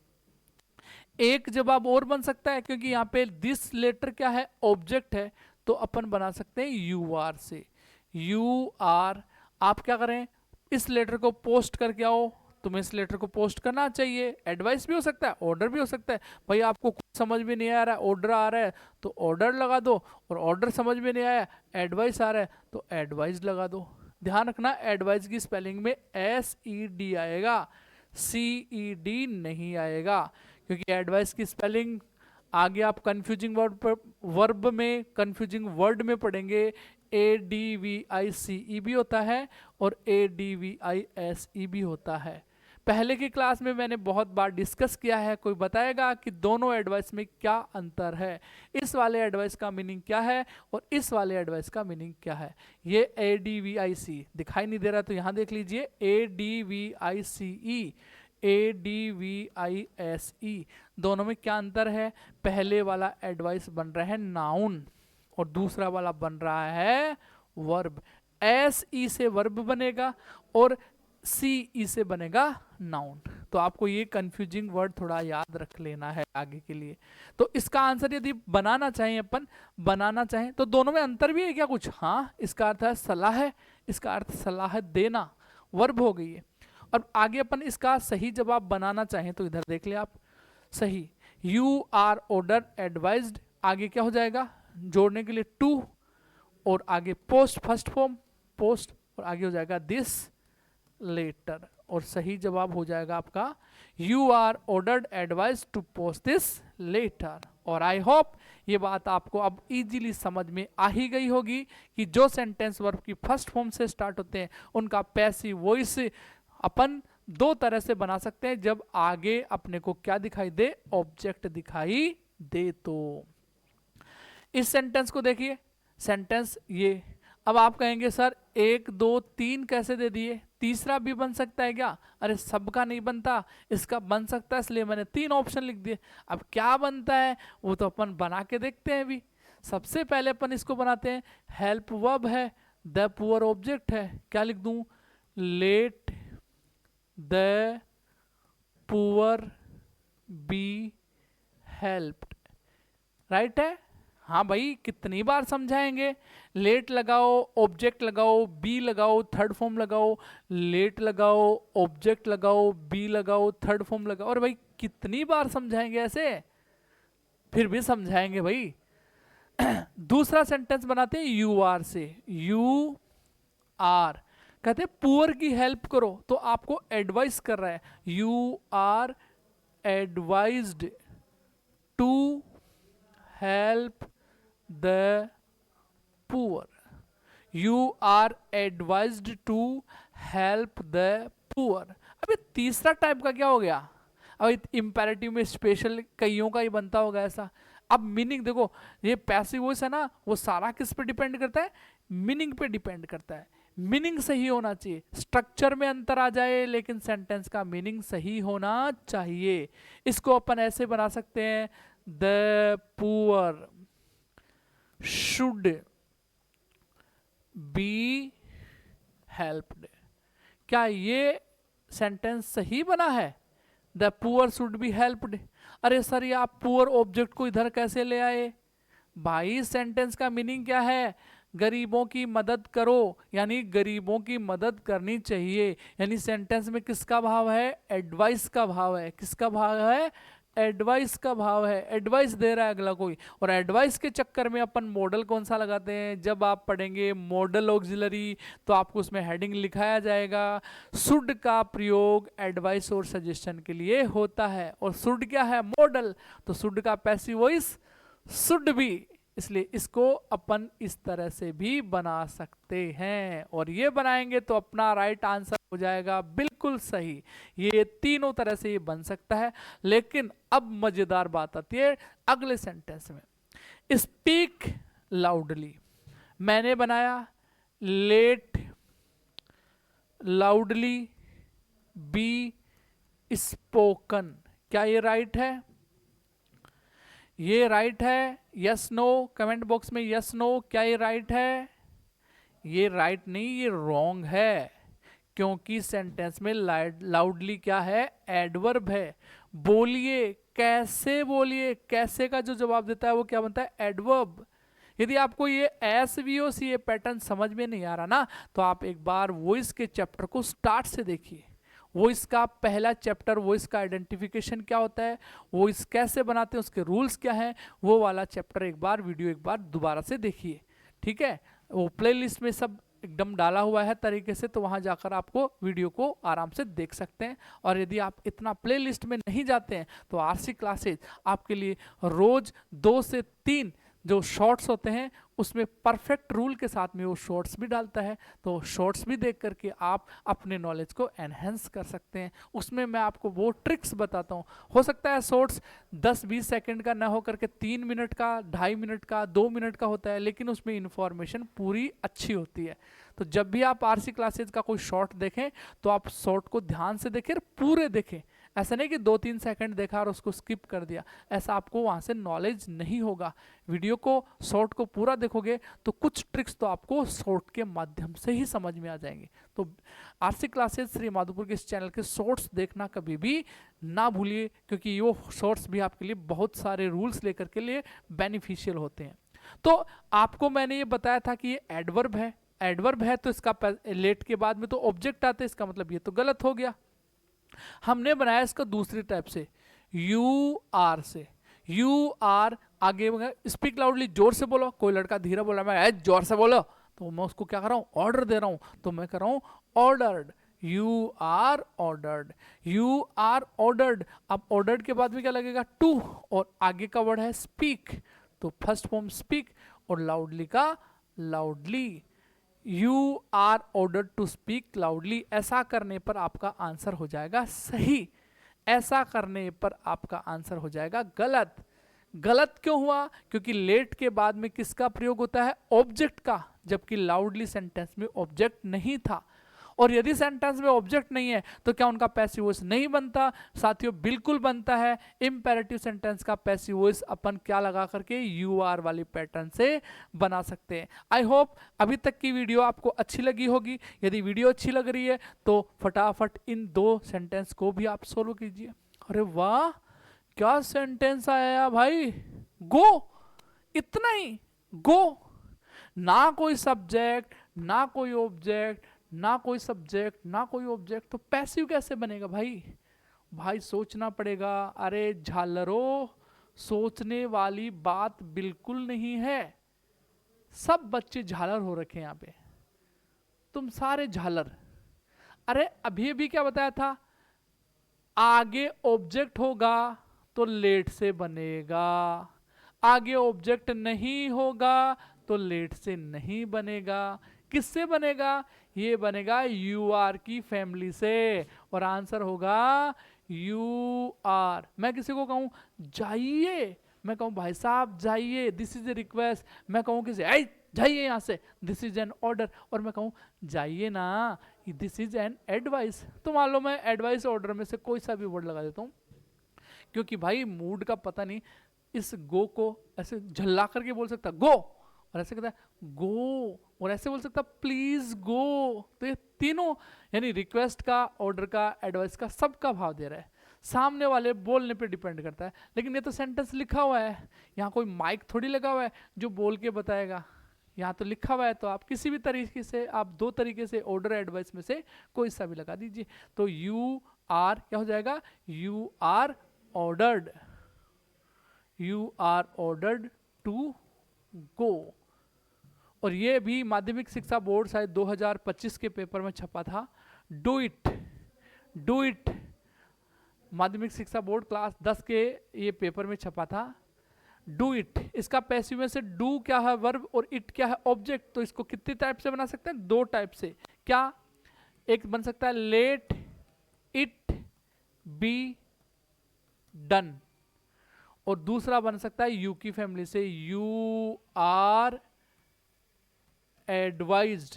S1: एक जवाब और बन सकता है, क्योंकि यहाँ पे दिस लेटर क्या है, ऑब्जेक्ट है, तो अपन बना सकते हैं यू आर से, यू आर, आप क्या करें, इस लेटर को पोस्ट करके आओ, तुम्हें इस लेटर को पोस्ट करना चाहिए, एडवाइस भी हो सकता है, ऑर्डर भी हो सकता है, भाई आपको कुछ समझ में नहीं आ रहा है, ऑर्डर आ रहा है तो ऑर्डर लगा दो, और ऑर्डर समझ में नहीं आया, एडवाइस आ रहा है तो एडवाइस लगा दो। ध्यान रखना एडवाइस की स्पेलिंग में SED आएगा, CED नहीं आएगा, क्योंकि एडवाइस की स्पेलिंग आगे आप कंफ्यूजिंग वर्ब में, कंफ्यूजिंग वर्ड में पढ़ेंगे, ADVICE भी होता है और ADVISE भी होता है। पहले की क्लास में मैंने बहुत बार डिस्कस किया है, कोई बताएगा कि दोनों एडवाइस में क्या अंतर है, इस वाले एडवाइस का मीनिंग क्या है और इस वाले एडवाइस का मीनिंग क्या है। ये ADVIC दिखाई नहीं दे रहा तो यहाँ देख लीजिए, ADVICE, ADVISE, दोनों में क्या अंतर है, पहले वाला एडवाइस बन रहा है नाउन और दूसरा वाला बन रहा है वर्ब। SE से वर्ब बनेगा और CE से बनेगा नाउन। तो आपको ये कंफ्यूजिंग वर्ड थोड़ा याद रख लेना है आगे के लिए। तो इसका आंसर यदि बनाना चाहें अपन, बनाना चाहें तो दोनों में अंतर भी है क्या कुछ, हाँ, इसका अर्थ है सलाह है, इसका अर्थ सलाह देना, वर्ब हो गई है। और आगे अपन इसका सही जवाब बनाना चाहें तो इधर देख ले आप, सही, यू आर ऑर्डर एडवाइज्ड, आगे क्या हो जाएगा, जोड़ने के लिए टू, और आगे पोस्ट, फर्स्ट फॉर्म पोस्ट, और आगे हो जाएगा दिस लेटर, और सही जवाब हो जाएगा आपका you are ordered advice to post this letter. और आई होप ये बात आपको अब इजीली समझ में आ ही गई होगी कि जो सेंटेंस वर्ब की फर्स्ट फॉर्म से स्टार्ट होते हैं उनका पैसिव वॉइस अपन दो तरह से बना सकते हैं, जब आगे अपने को क्या दिखाई दे, ऑब्जेक्ट दिखाई दे। तो इस सेंटेंस को देखिए, सेंटेंस ये, अब आप कहेंगे सर 1 2 3 कैसे दे दिए, तीसरा भी बन सकता है क्या? अरे सबका नहीं बनता, इसका बन सकता है, इसलिए मैंने 3 ऑप्शन लिख दिए। अब क्या बनता है वो तो अपन बना के देखते हैं अभी। सबसे पहले अपन इसको बनाते हैं, हेल्प वर्ब है, द पुअर ऑब्जेक्ट है, क्या लिख दूं? Let the poor be helped, right है? हाँ भाई, कितनी बार समझाएंगे? लेट लगाओ, ऑब्जेक्ट लगाओ, बी लगाओ, थर्ड फॉर्म लगाओ, लेट लगाओ, ऑब्जेक्ट लगाओ, बी लगाओ, थर्ड फॉर्म लगाओ। और भाई कितनी बार समझाएंगे ऐसे? फिर भी समझाएंगे भाई। दूसरा सेंटेंस बनाते हैं यू आर से, यू आर, कहते हैं पुअर की हेल्प करो, तो आपको एडवाइस कर रहा है, you are advised to help the poor, you are advised to help the poor. अबे तीसरा टाइप का क्या हो गया? अब इंपेरेटिव में स्पेशल कईयों का ही बनता होगा ऐसा। अब मीनिंग देखो, ये पैसिव वॉइस है ना, वो सारा किस पे डिपेंड करता है? मीनिंग पे डिपेंड करता है। मीनिंग सही होना चाहिए, स्ट्रक्चर में अंतर आ जाए लेकिन सेंटेंस का मीनिंग सही होना चाहिए। इसको अपन ऐसे बना सकते हैं, the poor should be helped. क्या ये सेंटेंस सही बना है? The poor should be helped. अरे सर, ये आप पुअर ऑब्जेक्ट को इधर कैसे ले आए? भाई सेंटेंस का मीनिंग क्या है? गरीबों की मदद करो, यानी गरीबों की मदद करनी चाहिए। यानी सेंटेंस में किसका भाव है? एडवाइस का भाव है। किसका भाव है? एडवाइस का भाव है। एडवाइस दे रहा है अगला कोई। और एडवाइस के चक्कर में अपन मॉडल कौन सा लगाते हैं? जब आप पढ़ेंगे मॉडल ऑक्सिलरी तो आपको उसमें हेडिंग लिखाया जाएगा, शुड का प्रयोग एडवाइस और सजेशन के लिए होता है। और शुड क्या है? मॉडल। तो शुड का पैसिव वॉइस शुड बी, इसलिए इसको अपन इस तरह से भी बना सकते हैं। और ये बनाएंगे तो अपना राइट आंसर हो जाएगा बिल्कुल सही। ये तीनों तरह से ये बन सकता है। लेकिन अब मजेदार बात आती है अगले सेंटेंस में, स्पीक लाउडली। मैंने बनाया लेट लाउडली बी स्पोकन। क्या ये राइट है? ये राइट है? यस नो, कमेंट बॉक्स में यस नो। क्या ये राइट है? ये राइट नहीं, ये रॉन्ग है, क्योंकि सेंटेंस में लाउडली क्या है? एडवर्ब है। बोलिए, कैसे बोलिए, कैसे का जो जवाब देता है वो क्या बनता है? एडवर्ब। यदि आपको ये एस वी ओ सी ये पैटर्न समझ में नहीं आ रहा ना, तो आप एक बार वॉइस के चैप्टर को स्टार्ट से देखिए। वॉइस का पहला चैप्टर, वॉइस का आइडेंटिफिकेशन क्या होता है, वॉइस कैसे बनाते हैं, उसके रूल्स क्या हैं, वो वाला चैप्टर एक बार वीडियो एक बार दोबारा से देखिए, ठीक है? वो प्लेलिस्ट में सब एकदम डाला हुआ है तरीके से, तो वहाँ जाकर आपको वीडियो को आराम से देख सकते हैं। और यदि आप इतना प्लेलिस्ट में नहीं जाते हैं तो आरसी क्लासेज आपके लिए रोज 2 से 3 जो शॉर्ट्स होते हैं उसमें परफेक्ट रूल के साथ में वो शॉर्ट्स भी डालता है, तो शॉर्ट्स भी देख करके आप अपने नॉलेज को एनहेंस कर सकते हैं। उसमें मैं आपको वो ट्रिक्स बताता हूँ। हो सकता है शॉर्ट्स 10-20 सेकंड का ना हो करके 3 मिनट का, 2.5 मिनट का, 2 मिनट का होता है, लेकिन उसमें इंफॉर्मेशन पूरी अच्छी होती है। तो जब भी आप आरसी क्लासेज का कोई शॉर्ट देखें तो आप शॉर्ट को ध्यान से देखें, पूरे देखें। ऐसा नहीं कि 2-3 सेकंड देखा और उसको स्किप कर दिया, ऐसा आपको वहाँ से नॉलेज नहीं होगा। वीडियो को, शॉर्ट को पूरा देखोगे तो कुछ ट्रिक्स तो आपको शॉर्ट के माध्यम से ही समझ में आ जाएंगे। तो आरसी क्लासेज श्री माधोपुर के इस चैनल के शॉर्ट्स देखना कभी भी ना भूलिए, क्योंकि वो शॉर्ट्स भी आपके लिए बहुत सारे रूल्स लेकर के लिए बेनिफिशियल होते हैं। तो आपको मैंने ये बताया था कि ये एडवर्ब है। एडवर्ब है तो इसका लेट के बाद में तो ऑब्जेक्ट आते हैं, इसका मतलब ये तो गलत हो गया। हमने बनाया इसका दूसरी टाइप से, यू आर से। यू आर आगे स्पीक लाउडली, जोर से बोलो। कोई लड़का धीरे बोला, मैं जोर से बोलो, तो मैं उसको क्या कर रहा हूँ? ऑर्डर दे रहा हूँ, तो मैं कर रहा हूँ ordered. You are ordered, you are ordered. अब ऑर्डर्ड के बाद में क्या लगेगा? टू, और आगे का वर्ड है स्पीक, तो फर्स्ट फॉर्म स्पीक और लाउडली का loudly. You are ordered to speak loudly. ऐसा करने पर आपका आंसर हो जाएगा सही, ऐसा करने पर आपका आंसर हो जाएगा गलत। गलत क्यों हुआ? क्योंकि लेट के बाद में किसका प्रयोग होता है? ऑब्जेक्ट का, जबकि लाउडली सेंटेंस में ऑब्जेक्ट नहीं था। और यदि सेंटेंस में ऑब्जेक्ट नहीं है तो क्या उनका पैसिव वॉइस नहीं बनता? साथियों बिल्कुल बनता है। इंपेरेटिव सेंटेंस का पैसिव वॉइस अपन क्या लगा करके यू आर वाली पैटर्न से बना सकते हैं। आई होप अभी तक की वीडियो आपको अच्छी लगी होगी। यदि वीडियो अच्छी लग रही है तो फटाफट इन 2 सेंटेंस को भी आप सोल्व कीजिए। अरे वाह, क्या सेंटेंस आया भाई! गो, इतना ही, गो। ना कोई सब्जेक्ट, ना कोई ऑब्जेक्ट, ना कोई सब्जेक्ट, ना कोई ऑब्जेक्ट, तो पैसिव कैसे बनेगा भाई? भाई सोचना पड़ेगा। अरे झालरो, सोचने वाली बात बिल्कुल नहीं है। सब बच्चे झालर हो रखे हैं यहाँ पे, तुम सारे झालर। अरे अभी अभी क्या बताया था? आगे ऑब्जेक्ट होगा तो लेट से बनेगा, आगे ऑब्जेक्ट नहीं होगा तो लेट से नहीं बनेगा। किससे बनेगा? ये बनेगा यू आर की फैमिली से, और आंसर होगा यू आर। मैं किसी को कहूं जाइए, मैं कहूं भाई साहब जाइए, दिस इज ए रिक्वेस्ट। मैं कहूं किसी ऐ जाइए यहाँ से, दिस इज एन ऑर्डर। और मैं कहूं जाइए ना, दिस इज एन एडवाइस। तो मान लो मैं एडवाइस ऑर्डर में से कोई सा भी वर्ड लगा देता हूं, क्योंकि भाई मूड का पता नहीं, इस गो को ऐसे झल्ला करके बोल सकता गो, और ऐसे कहता है गो, और ऐसे बोल सकता प्लीज गो। तो ये तीनों यानी रिक्वेस्ट का, ऑर्डर का, एडवाइस का, सबका भाव दे रहा है। सामने वाले बोलने पे डिपेंड करता है। लेकिन ये तो सेंटेंस लिखा हुआ है, यहाँ कोई माइक थोड़ी लगा हुआ है जो बोल के बताएगा। यहाँ तो लिखा हुआ है, तो आप किसी भी तरीके से, आप 2 तरीके से ऑर्डर एडवाइस में से कोई सा भी लगा दीजिए। तो यू आर क्या हो जाएगा? You are ordered, you are ordered to go. और ये भी माध्यमिक शिक्षा बोर्ड शायद 2025 के पेपर में छपा था। डू इट, डू इट, माध्यमिक शिक्षा बोर्ड क्लास 10 के ये पेपर में छपा था। डू इट, इसका पैसिव में से डू क्या है? वर्ब, और इट क्या है? ऑब्जेक्ट। तो इसको कितने टाइप से बना सकते हैं? 2 टाइप से। क्या? एक बन सकता है लेट इट बी डन, और दूसरा बन सकता है यू की फैमिली से, यू आर एडवाइज्ड।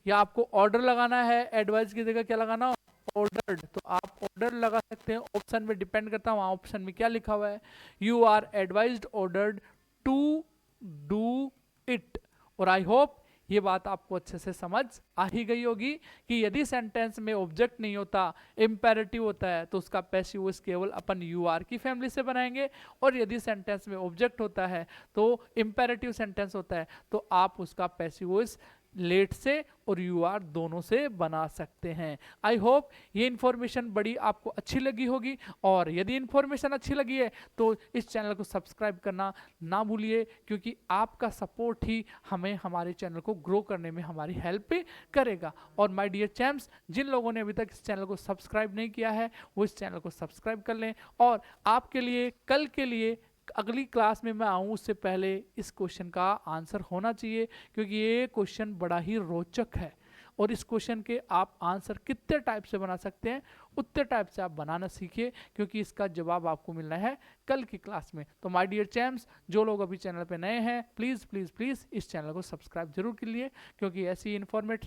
S1: या आपको ऑर्डर लगाना है, एडवाइज की जगह क्या लगाना? ऑर्डर्ड। तो आप ऑर्डर लगा सकते हैं, ऑप्शन में डिपेंड करता है वहां ऑप्शन में क्या लिखा हुआ है। You are advised ordered to do it. और आई होप ये बात आपको अच्छे से समझ आ ही गई होगी कि यदि सेंटेंस में ऑब्जेक्ट नहीं होता, इंपेरेटिव होता है, तो उसका पैसिव वॉइस केवल अपन यू आर की फैमिली से बनाएंगे। और यदि सेंटेंस में ऑब्जेक्ट होता है, तो इंपेरेटिव सेंटेंस होता है, तो आप उसका पैसिव वॉइस लेट से और यू आर दोनों से बना सकते हैं। आई होप ये इन्फॉर्मेशन बड़ी आपको अच्छी लगी होगी, और यदि इन्फॉर्मेशन अच्छी लगी है तो इस चैनल को सब्सक्राइब करना ना भूलिए, क्योंकि आपका सपोर्ट ही हमें हमारे चैनल को ग्रो करने में हमारी हेल्प करेगा। और माय डियर चैम्प्स, जिन लोगों ने अभी तक इस चैनल को सब्सक्राइब नहीं किया है वो इस चैनल को सब्सक्राइब कर लें। और आपके लिए कल के लिए अगली क्लास में मैं आऊँ उससे पहले इस क्वेश्चन का आंसर होना चाहिए, क्योंकि ये क्वेश्चन बड़ा ही रोचक है। और इस क्वेश्चन के आप आंसर कितने टाइप से बना सकते हैं उतने टाइप से आप बनाना सीखिए, क्योंकि इसका जवाब आपको मिलना है कल की क्लास में। तो माय डियर चैम्प्स, जो लोग अभी चैनल पे नए हैं प्लीज़ प्लीज़ प्लीज़ इस चैनल को सब्सक्राइब जरूर कीजिए, क्योंकि ऐसी इन्फॉर्मेट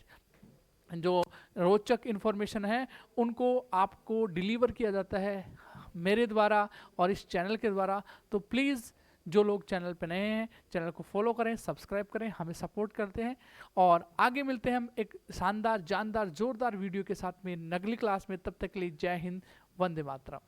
S1: जो रोचक इन्फॉर्मेशन है उनको आपको डिलीवर किया जाता है मेरे द्वारा और इस चैनल के द्वारा। तो प्लीज़ जो लोग चैनल पे नए हैं चैनल को फॉलो करें, सब्सक्राइब करें, हमें सपोर्ट करते हैं। और आगे मिलते हैं हम एक शानदार, जानदार, जोरदार वीडियो के साथ में अगली क्लास में। तब तक के लिए जय हिंद, वंदे मातरम।